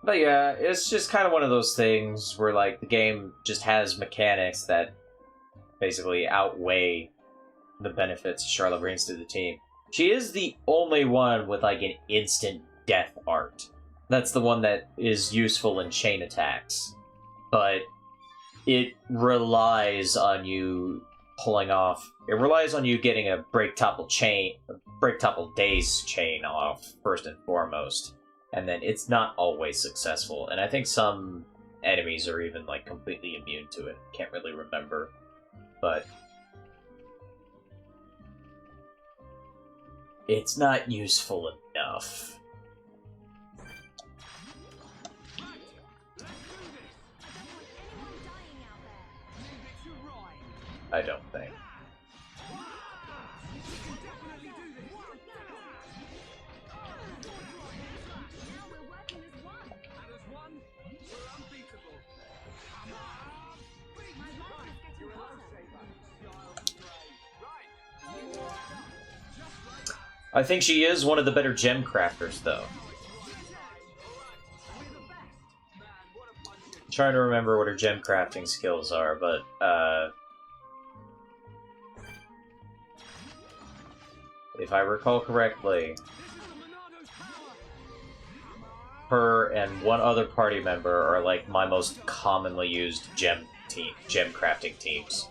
But yeah, it's just kind of one of those things where, like, the game just has mechanics that basically outweigh the benefits Charlotte brings to the team. She is the only one with, like, an instant death art. That's the one that is useful in chain attacks. But it relies on you pulling off... It relies on you getting a break topple days chain off, first and foremost. And then it's not always successful. And I think some enemies are even, like, completely immune to it. Can't really remember. But it's not useful enough. I don't think. I think she is one of the better gem crafters, though. I'm trying to remember what her gem crafting skills are, but, if I recall correctly, her and one other party member are, like, my most commonly used gem crafting teams.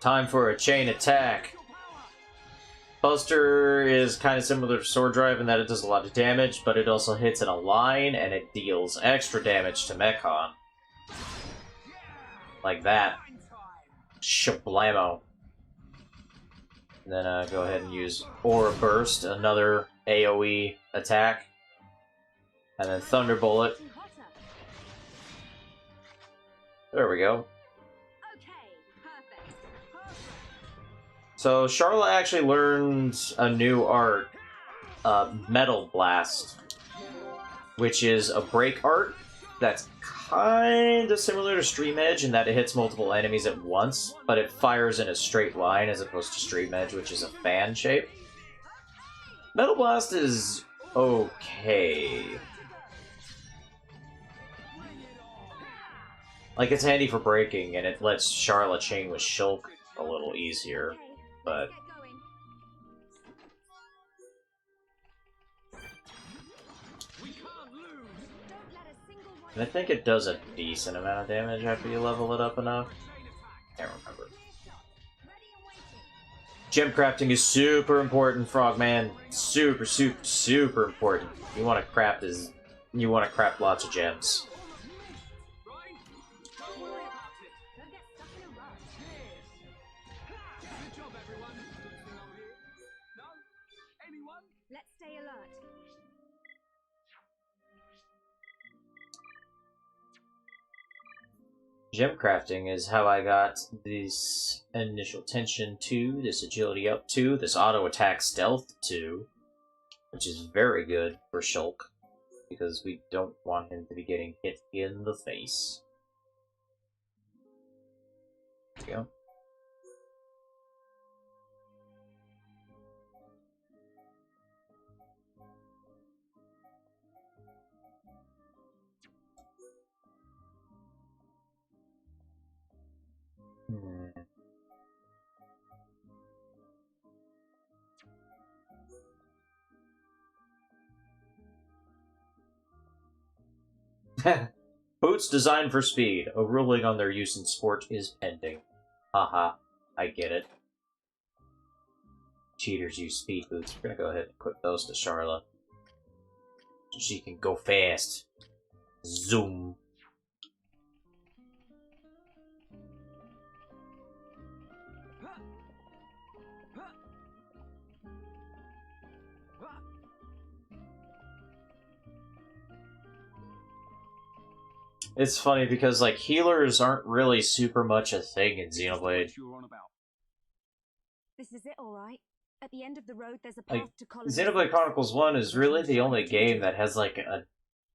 Time for a chain attack. Buster is kind of similar to Sword Drive in that it does a lot of damage, but it also hits in a line, and it deals extra damage to Mechon. Like that. Shablamo. And then go ahead and use Aura Burst, another AoE attack. And then Thunderbolt. There we go. So Charlotte actually learned a new art, Metal Blast, which is a break art that's kind of similar to Stream Edge in that it hits multiple enemies at once, but it fires in a straight line as opposed to Stream Edge, which is a fan shape. Metal Blast is okay. Like, it's handy for breaking, and it lets Charlotte chain with Shulk a little easier. But and I think it does a decent amount of damage after you level it up enough. Can't remember. Gem crafting is super important, Frogman. Super, super, super important. You want to craft lots of gems. Let's stay alert. Gem crafting is how I got this initial tension 2, this agility up 2, this auto attack stealth 2, which is very good for Shulk, because we don't want him to be getting hit in the face. There we go. Boots designed for speed. A ruling on their use in sport is pending. Haha, I get it. Cheaters use speed boots. We're gonna go ahead and equip those to Charlotte. So she can go fast. Zoom. It's funny because, like, healers aren't really super much a thing in Xenoblade. What you were on about. This is it, all right. At the end of the road, there's a path Like, to Colony Xenoblade 6. Chronicles 1 is really the only game that has, like, a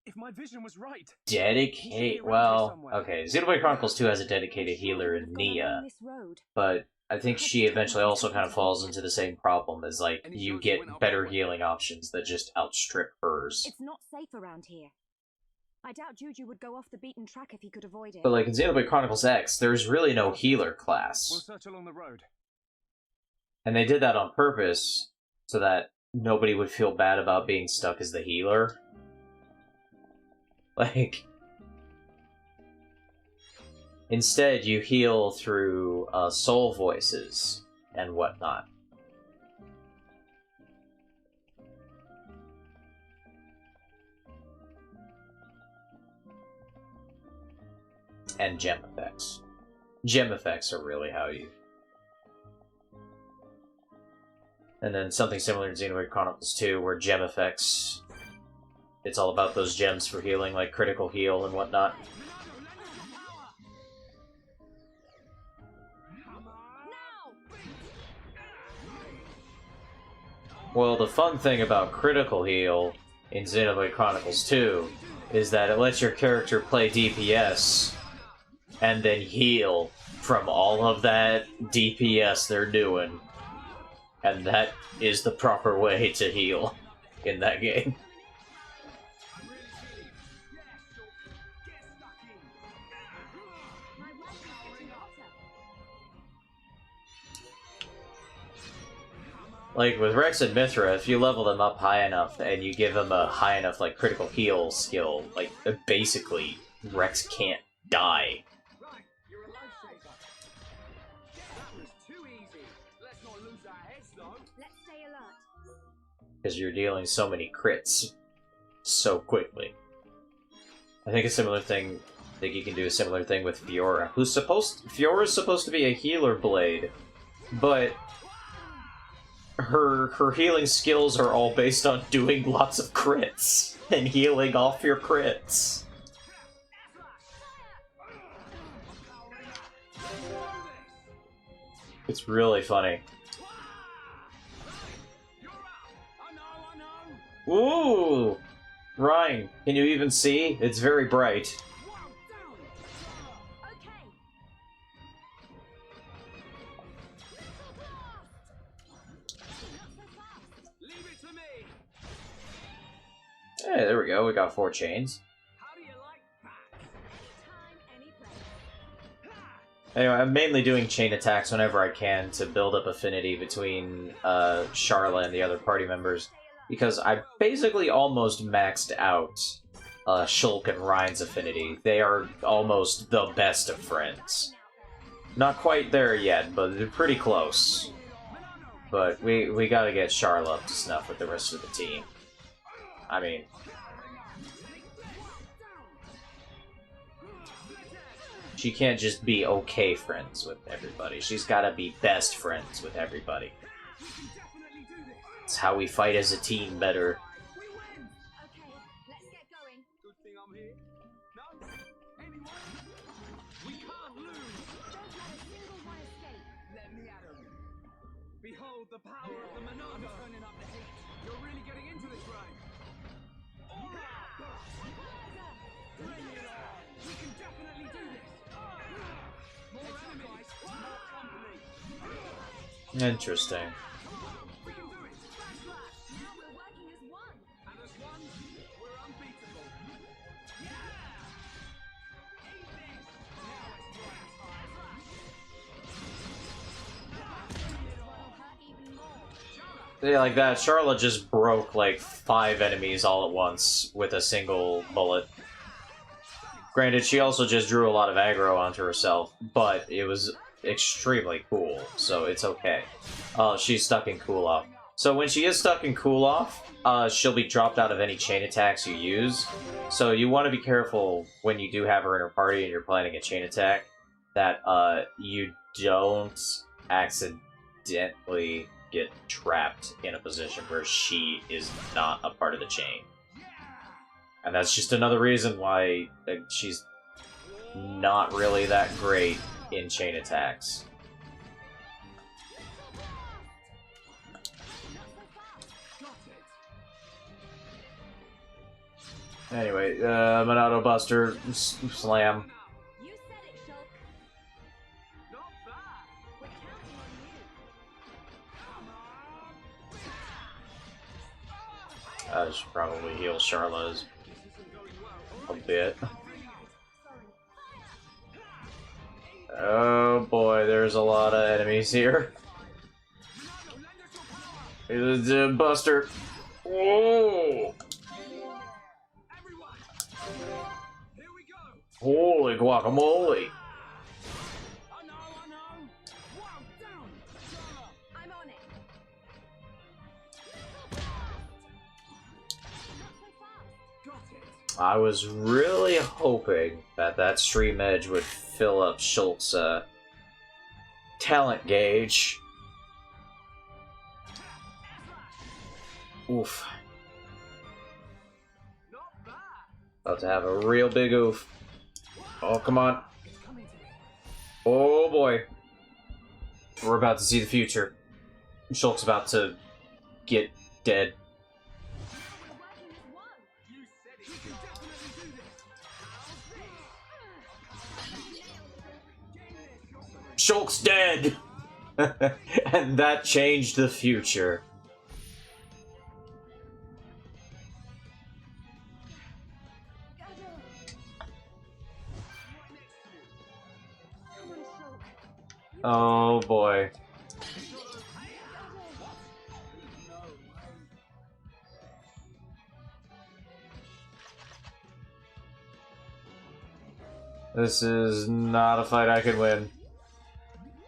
If my vision was right. dedicate. Well, okay, Xenoblade Chronicles 2 has a dedicated healer in We've gone Nia, along this road. but I think she eventually also kind of falls into the same problem as, like, you get better healing options that just outstrip hers. It's not safe around here. I doubt Juju would go off the beaten track if he could avoid it. But, like, in Xenoblade Chronicles X, there's really no healer We'll class. search along the road. And they did that on purpose so that nobody would feel bad about being stuck as the healer. Like, instead you heal through soul voices and whatnot. And gem effects. Gem effects are really how you... And then something similar in Xenoblade Chronicles 2, where gem effects... It's all about those gems for healing, like critical heal and whatnot. Well, the fun thing about critical heal in Xenoblade Chronicles 2 is that it lets your character play DPS and then heal from all of that DPS they're doing. And that is the proper way to heal in that game. Like, with Rex and Mithra, if you level them up high enough and you give them a high enough, like, critical heal skill, like, basically, Rex can't die. Right, you're a lifesaver. That was too easy. Let's not lose our heads, though. Let's stay alert. Because you're dealing so many crits so quickly. I think a similar thing, I think you can do a similar thing with Fiora, Fiora's supposed to be a healer blade, but her healing skills are all based on doing lots of crits and healing off your crits. It's really funny. Ooh! Ryan, can you even see? It's very bright. Hey, there we go. We got 4 chains. How do you like that? Anyway, I'm mainly doing chain attacks whenever I can to build up affinity between Charla and the other party members, because I basically almost maxed out Shulk and Ryan's affinity. They are almost the best of friends. Not quite there yet, but they're pretty close. But we gotta get Charla up to snuff with the rest of the team. I mean... She can't just be okay friends with everybody. She's gotta be best friends with everybody. It's how we fight as a team better. Okay, let's get going. Good thing I'm here. No? Anyone? We can't lose. Don't let a single one escape. Let me at 'em. Behold the power of the Monado. Turning up the heat. You're really getting into this, right? Bring it on. We can definitely do this. More enemies, more company. Interesting. We can do it. Flash, flash. Now we're working as one. And as one, we're unbeatable. Yeah! Eat this. Now it's Brian's That'll hurt even more. Yeah, like that. Charlotte just broke like 5 enemies all at once with a single bullet. Granted, she also just drew a lot of aggro onto herself, but it was extremely cool, so it's okay. She's stuck in cool off. So when she is stuck in cool off, she'll be dropped out of any chain attacks you use. So you want to be careful when you do have her in her party and you're planning a chain attack, that you don't accidentally get trapped in a position where she is not a part of the chain. And that's just another reason why she's not really that great in chain attacks. Anyway, Monado Buster, slam. You said it, Shulk. Not bad. We're counting on you. I should probably heal Charla's a bit. Oh boy, there's a lot of enemies here. Here's the Buster. Whoa! Everyone, here we go. Holy guacamole! I know. Wow, down. I'm on it. Got it. I was really hoping that that stream edge would fill up Shulk's talent gauge. Oof. Not bad. About to have a real big oof. Oh, come on. Oh boy. We're about to see the future. Shulk's about to get dead. We're working as one. You said it. We can definitely do this. Shulk's dead! And that changed the future. Come on, Shulk. Oh boy. This is not a fight I can win.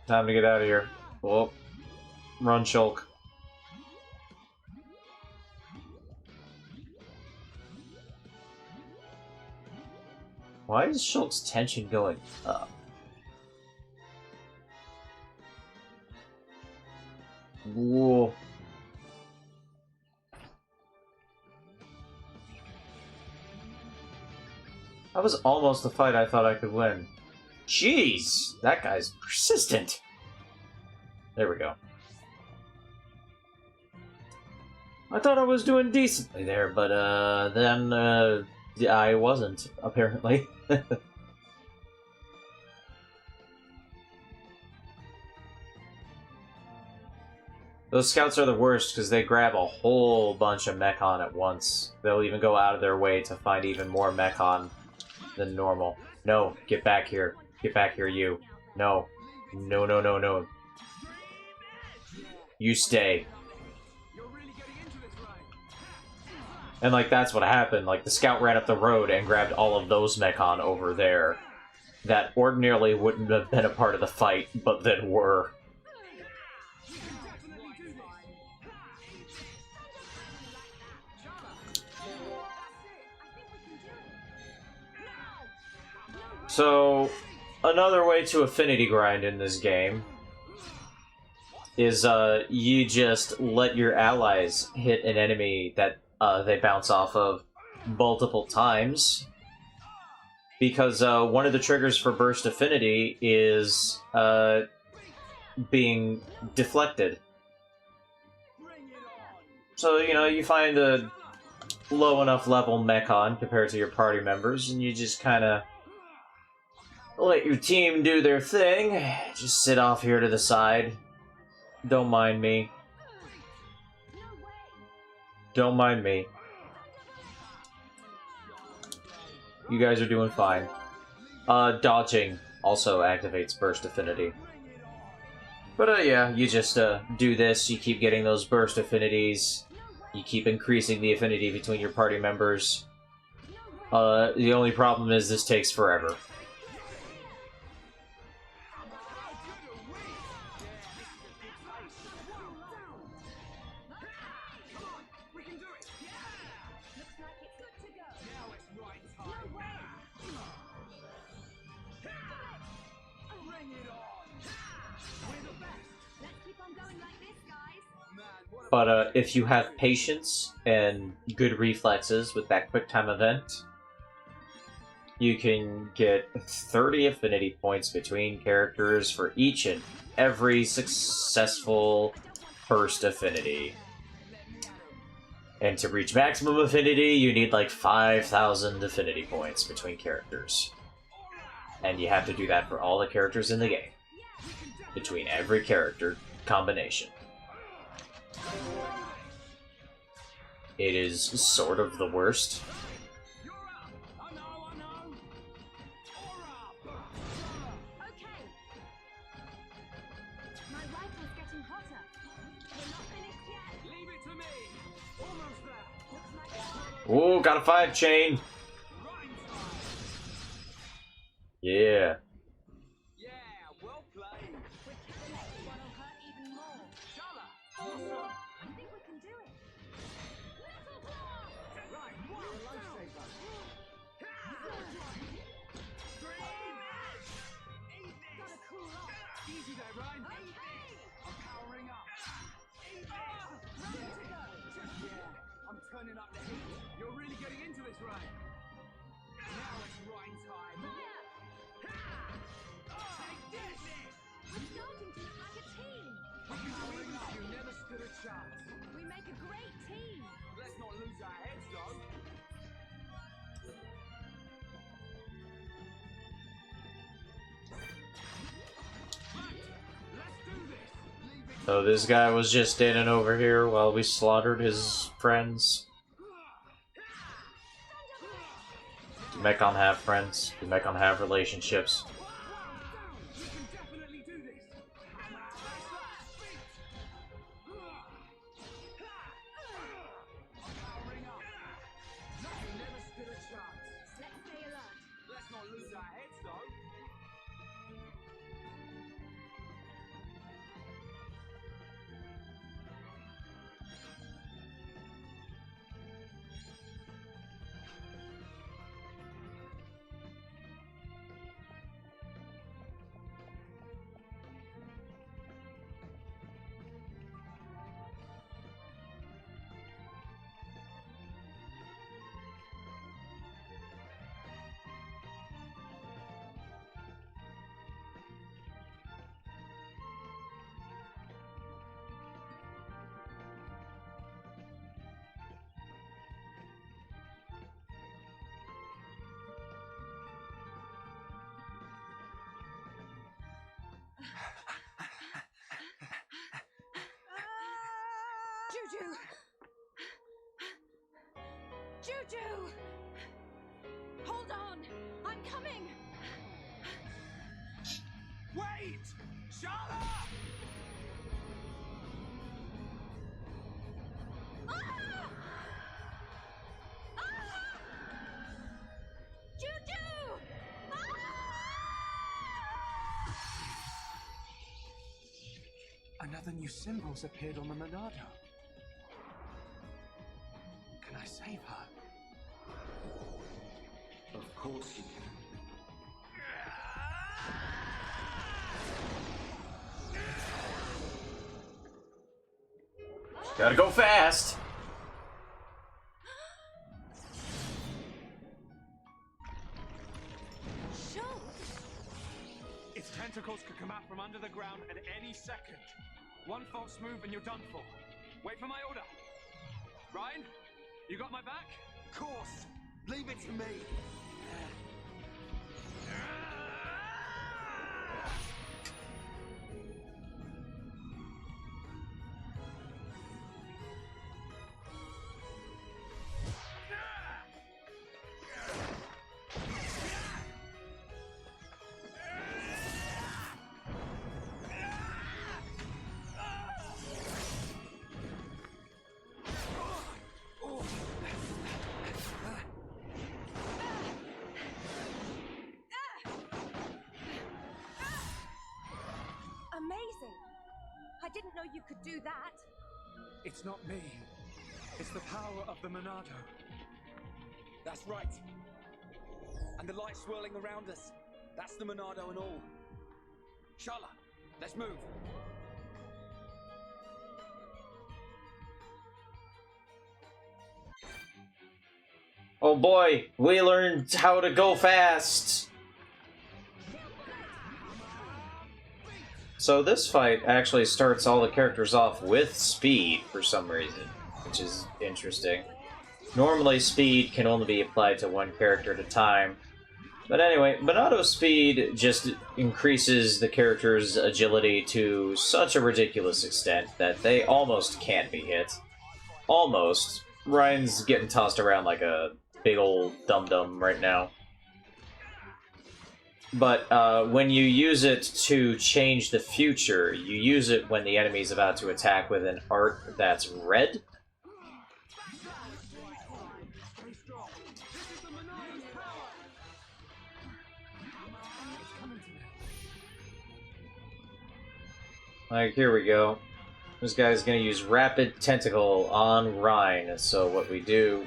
Time to get out of here. Well, run, Shulk. Why is Shulk's tension going up? Whoa. That was almost the fight I thought I could win. Jeez, that guy's persistent. There we go. I thought I was doing decently there, but then I wasn't, apparently. Those scouts are the worst because they grab a whole bunch of Mechon at once. They'll even go out of their way to find even more Mechon than normal. No, get back here. Get back here, you. No. No, no, no, no. You stay. You're really getting into this, right? And, like, that's what happened. Like, the scout ran up the road and grabbed all of those Mechon over there that ordinarily wouldn't have been a part of the fight, but then were. So, another way to affinity grind in this game is you just let your allies hit an enemy that they bounce off of multiple times. Because one of the triggers for burst affinity is being deflected. So, you know, you find a low enough level Mechon compared to your party members, and you just kind of let your team do their thing. Just sit off here to the side. Don't mind me. Don't mind me. You guys are doing fine. Dodging also activates burst affinity. But yeah, you just do this, you keep getting those burst affinities, you keep increasing the affinity between your party members. The only problem is this takes forever. But if you have patience and good reflexes with that quick time event, you can get 30 affinity points between characters for each and every successful first affinity. And to reach maximum affinity, you need like 5,000 affinity points between characters. And you have to do that for all the characters in the game. Between every character combination. It is sort of the worst. Oh, got a 5 chain. Yeah. Yeah, well played. One will hurt even more. Shala, awesome. I think we can do it. Right, you're a lifesaver. Gotta cool off. Easy there, Ryan. Okay. I'm powering up. Ready to go. Yeah, I'm turning up the heat. You're really getting into this, Ryan. Now it's Ryan time. Take this! We're starting to look like a team. I'm powering up. You never stood a chance. We make a great team. Let's not lose our heads, though. Let's do this. Leave it. So this guy was just standing over here while we slaughtered his friends. Do Mechon have friends? Do Mechon have relationships? We can definitely do this. Powering up. You never stood a chance. Let's stay alert. Let's not lose our heads, though. Juju! Juju! Hold on! I'm coming! Wait! Shala! Ah! Ah! Juju! Ah! Another new symbol's appeared on the Monado. Can I save her? Of course you can. Gotta go fast! Its tentacles could come out from under the ground at any second. One false move and you're done for. Wait for my order. Ryan, you got my back? Of course. Leave it to me. Amazing! I didn't know you could do that. It's not me. It's the power of the Monado. That's right. And the light swirling around us. That's the Monado and all. Shala, let's move. Oh boy, we learned how to go fast! So this fight actually starts all the characters off with speed for some reason, which is interesting. Normally speed can only be applied to one character at a time. But anyway, Monado speed just increases the character's agility to such a ridiculous extent that they almost can't be hit. Almost. Ryan's getting tossed around like a big old dum-dum right now. But when you use it to change the future, you use it when the enemy's about to attack with an art that's red. Like, here we go. This guy's gonna use Rapid Tentacle on Rhine, so what we do...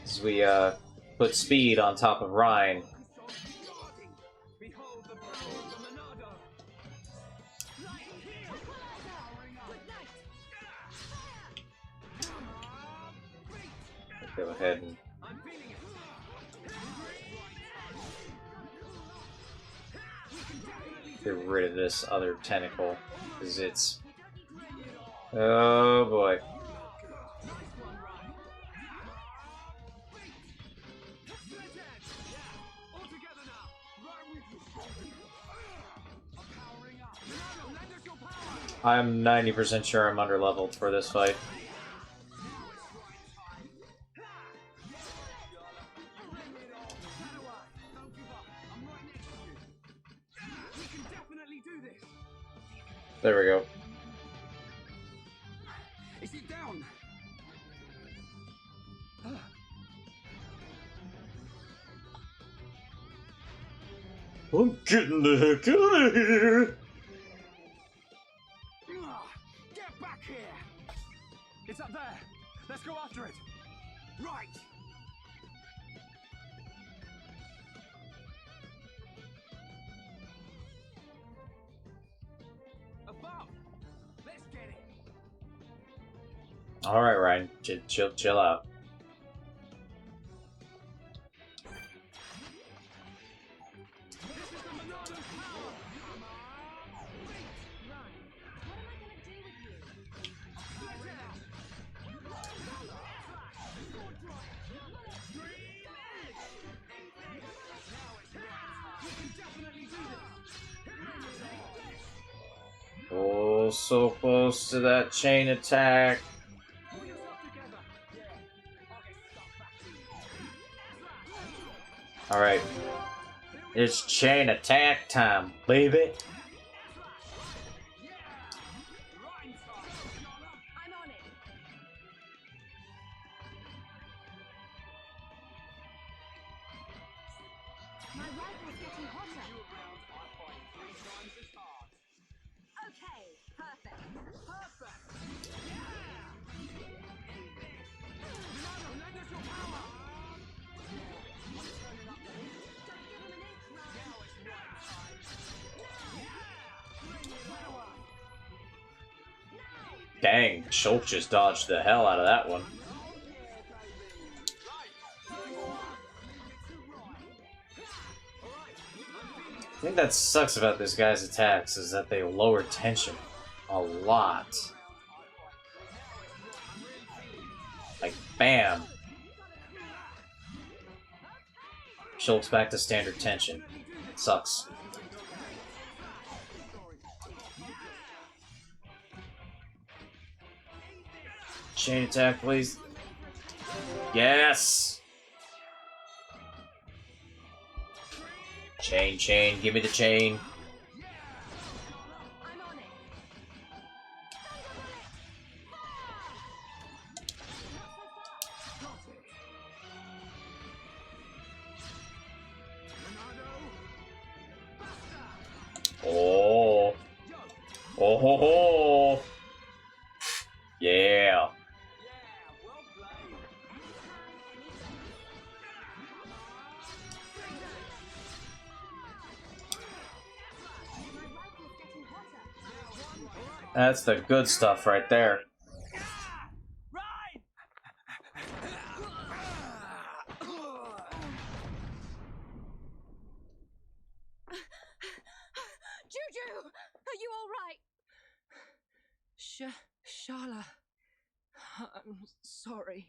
is we, put speed on top of Rhine. Go ahead and... get rid of this other tentacle, because it's... oh boy. I'm 90% sure I'm underleveled for this fight. There we go. Is it down? I'm getting the heck out of here! Get back here! It's up there! Let's go after it! Right! Above! Let's get it! Alright, Ryan. Chill out. Oh, so close to that chain attack. Alright. It's chain attack time, baby. I'm on it. My rifle's getting hotter. Okay, perfect. Dang, Shulk just dodged the hell out of that one. I think that sucks about this guy's attacks, is that they lower tension a lot. Like, bam! Shulk's back to standard tension. It sucks. Chain attack, please. Yes! Chain, give me the chain. I'm on it. Oh. Oh ho ho. Yeah. That's the good stuff right there. Right! Juju! Are you alright? Shala. I'm sorry.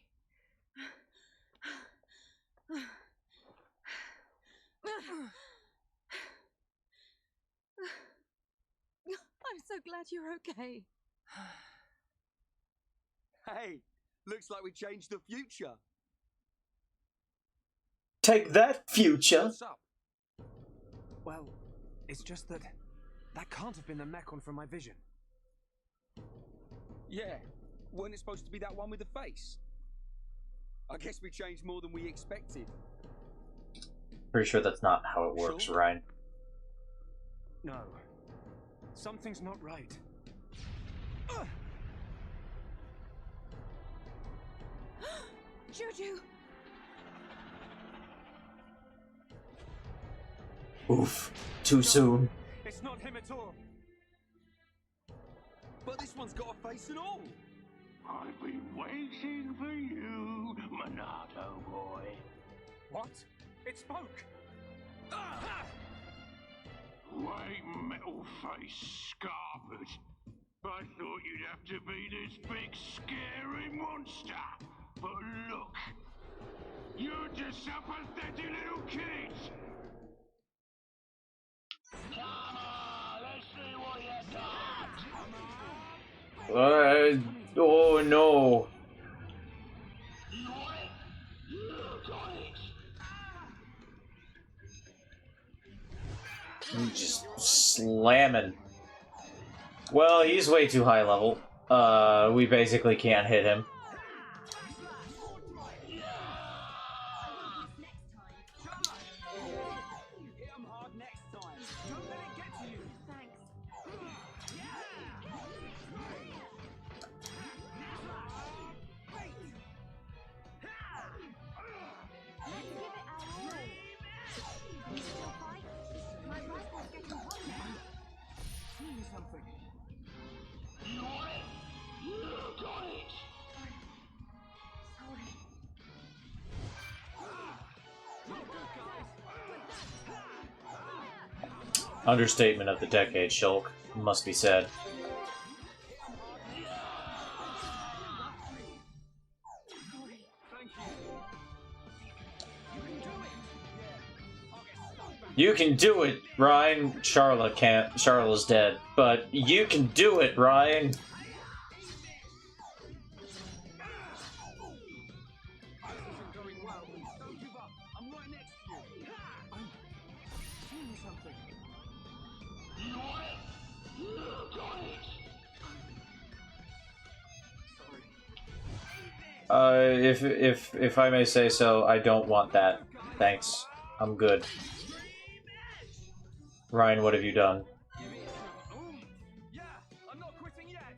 I'm so glad you're okay. Hey, looks like we changed the future. Take that, future! What's up? Well, it's just that can't have been the Mechon from my vision. Yeah, wasn't it supposed to be that one with the face? I guess we changed more than we expected. Pretty sure that's not how it works, Sure. Ryan. No. Something's not right. Juju! Oof. Too soon. It's not him at all. But this one's got a face and all. I've been waiting for you, Monado boy. What? It spoke. White metal face scarpered. I thought you'd have to be this big scary monster. But look, you're just a pathetic little kid. Come on, let's see what you got. Oh no. You want it? You got it. He's just slamming. Well, he's way too high level. We basically can't hit him. Hit 'em hard next time. Don't let it get to you. Thanks. Let's give it our all. Can you still fight? My rifle's getting hot now. See something. You want it? You got it. Sorry. Understatement of the decade, Shulk. Must be said. You can do it, Ryan. Charla can't. Charla's dead. But you can do it, Ryan. Going well. Don't give up. I'm right next to you. I'm seeing something. You want it? You got it. If I may say so, I don't want that. Thanks. I'm good. Ryan, what have you done? Yeah, I'm not quitting yet.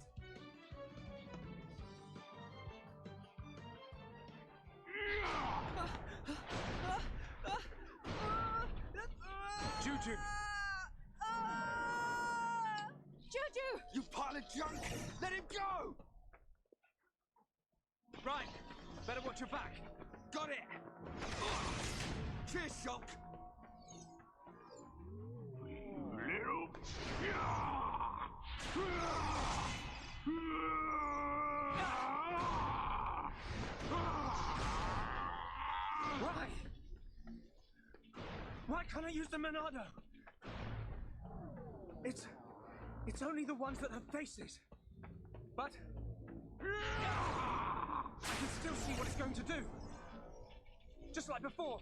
Juju! Juju! You pile of junk! Let him go! Right! Better watch your back. Got it! Cheers, Shulk! Little. Why? Why can't I use the Monado? It's only the ones that have faces. But I can still see what it's going to do. Just like before.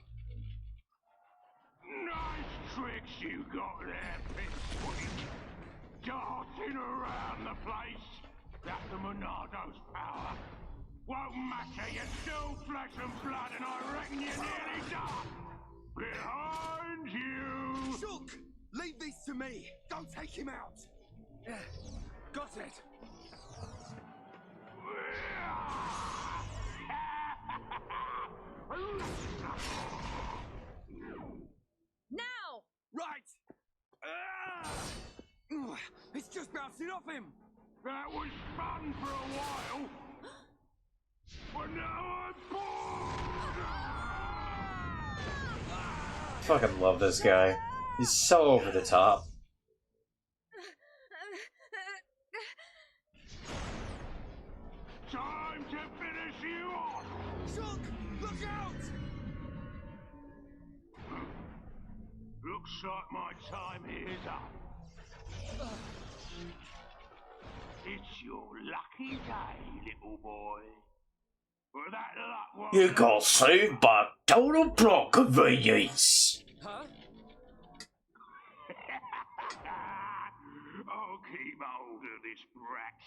Nice tricks you got there, Pipsqueak. Darting around the place. That's the Monado's power. Won't matter, you're still flesh and blood, and I reckon you're nearly done. Behind you! Shulk! Leave this to me! Don't take him out! Yeah, got it. Now! Right! It's just bouncing off him! That was fun for a while. But now I'm bored. Fucking love this guy. He's so over the top. Time to finish you off. Shook! Look out! Looks like my time here's up. It's your lucky day, little boy. For that luck won't... You got saved by total plot convenience. Huh? I'll keep hold of this brat.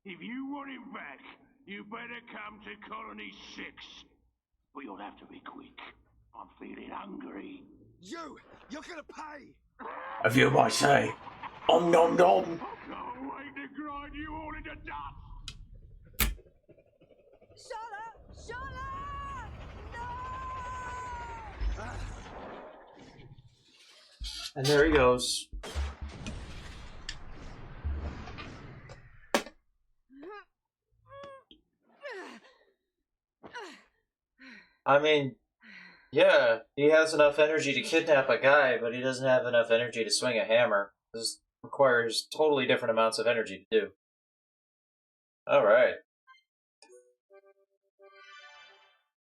If you want him back, you better come to Colony 6. But you'll have to be quick. I'm feeling hungry. You're gonna pay! If you might say, om nom nom. I can't wait to grind you all into dust. Charlotte! Charlotte! No! And there he goes. I mean, yeah, he has enough energy to kidnap a guy, but he doesn't have enough energy to swing a hammer. This requires totally different amounts of energy to do. Alright.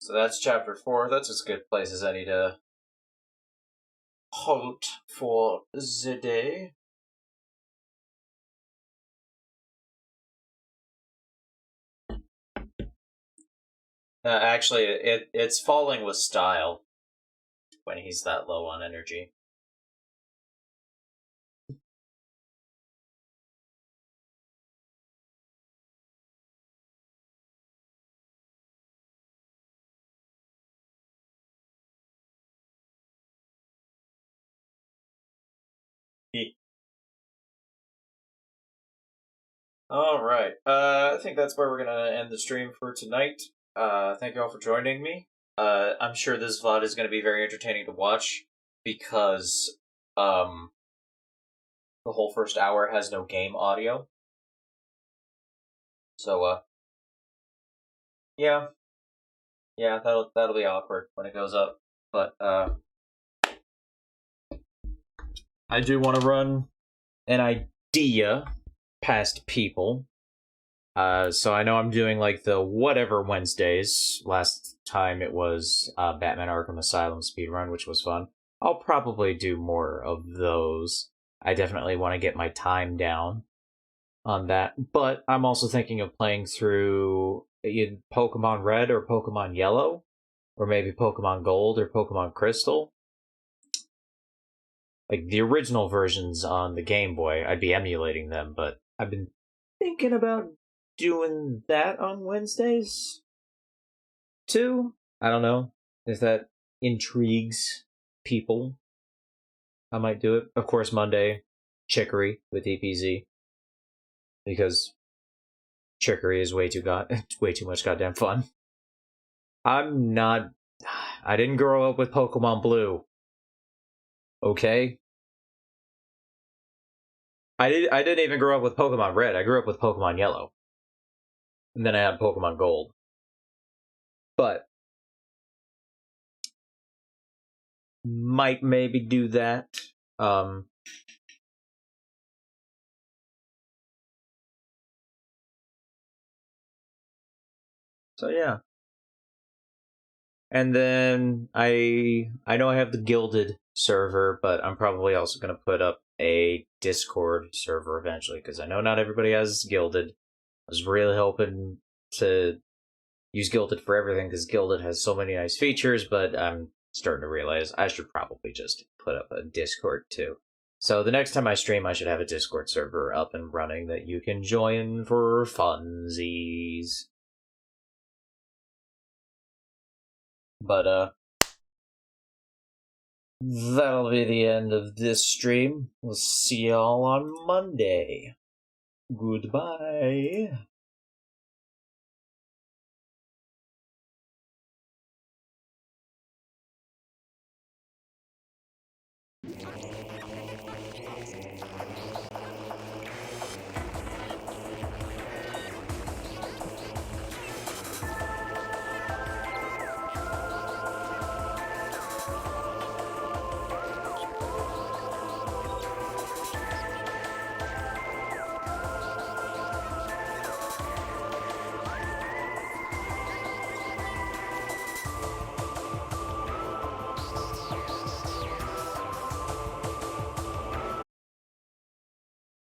So that's chapter 4. That's as good a place as any to halt for the day. Actually, it's falling with style when he's that low on energy. Alright, I think that's where we're gonna end the stream for tonight. Thank you all for joining me. I'm sure this VOD is gonna be very entertaining to watch, because, the whole first hour has no game audio. So, yeah. Yeah, that'll be awkward when it goes up. But, I do want to run an idea past people. So I know I'm doing like the whatever Wednesdays. Last time it was Batman Arkham Asylum speedrun, which was fun. I'll probably do more of those. I definitely want to get my time down on that. But I'm also thinking of playing through either Pokemon Red or Pokemon Yellow, or maybe Pokemon Gold or Pokemon Crystal. Like the original versions on the Game Boy, I'd be emulating them, but I've been thinking about doing that on Wednesdays too. I don't know if that intrigues people. I might do it. Of course, Monday, Chicory with EPZ, because Chicory is way too much goddamn fun. I didn't grow up with Pokemon Blue. Okay? I didn't even grow up with Pokemon Red. I grew up with Pokemon Yellow. And then I had Pokemon Gold. But might maybe do that. So yeah. And then I know I have the Gilded server, but I'm probably also going to put up a Discord server eventually, because I know not everybody has Gilded. I was really hoping to use Gilded for everything, because Gilded has so many nice features, but I'm starting to realize I should probably just put up a Discord too. So the next time I stream, I should have a Discord server up and running that you can join for funsies. But, that'll be the end of this stream. We'll see y'all on Monday. Goodbye.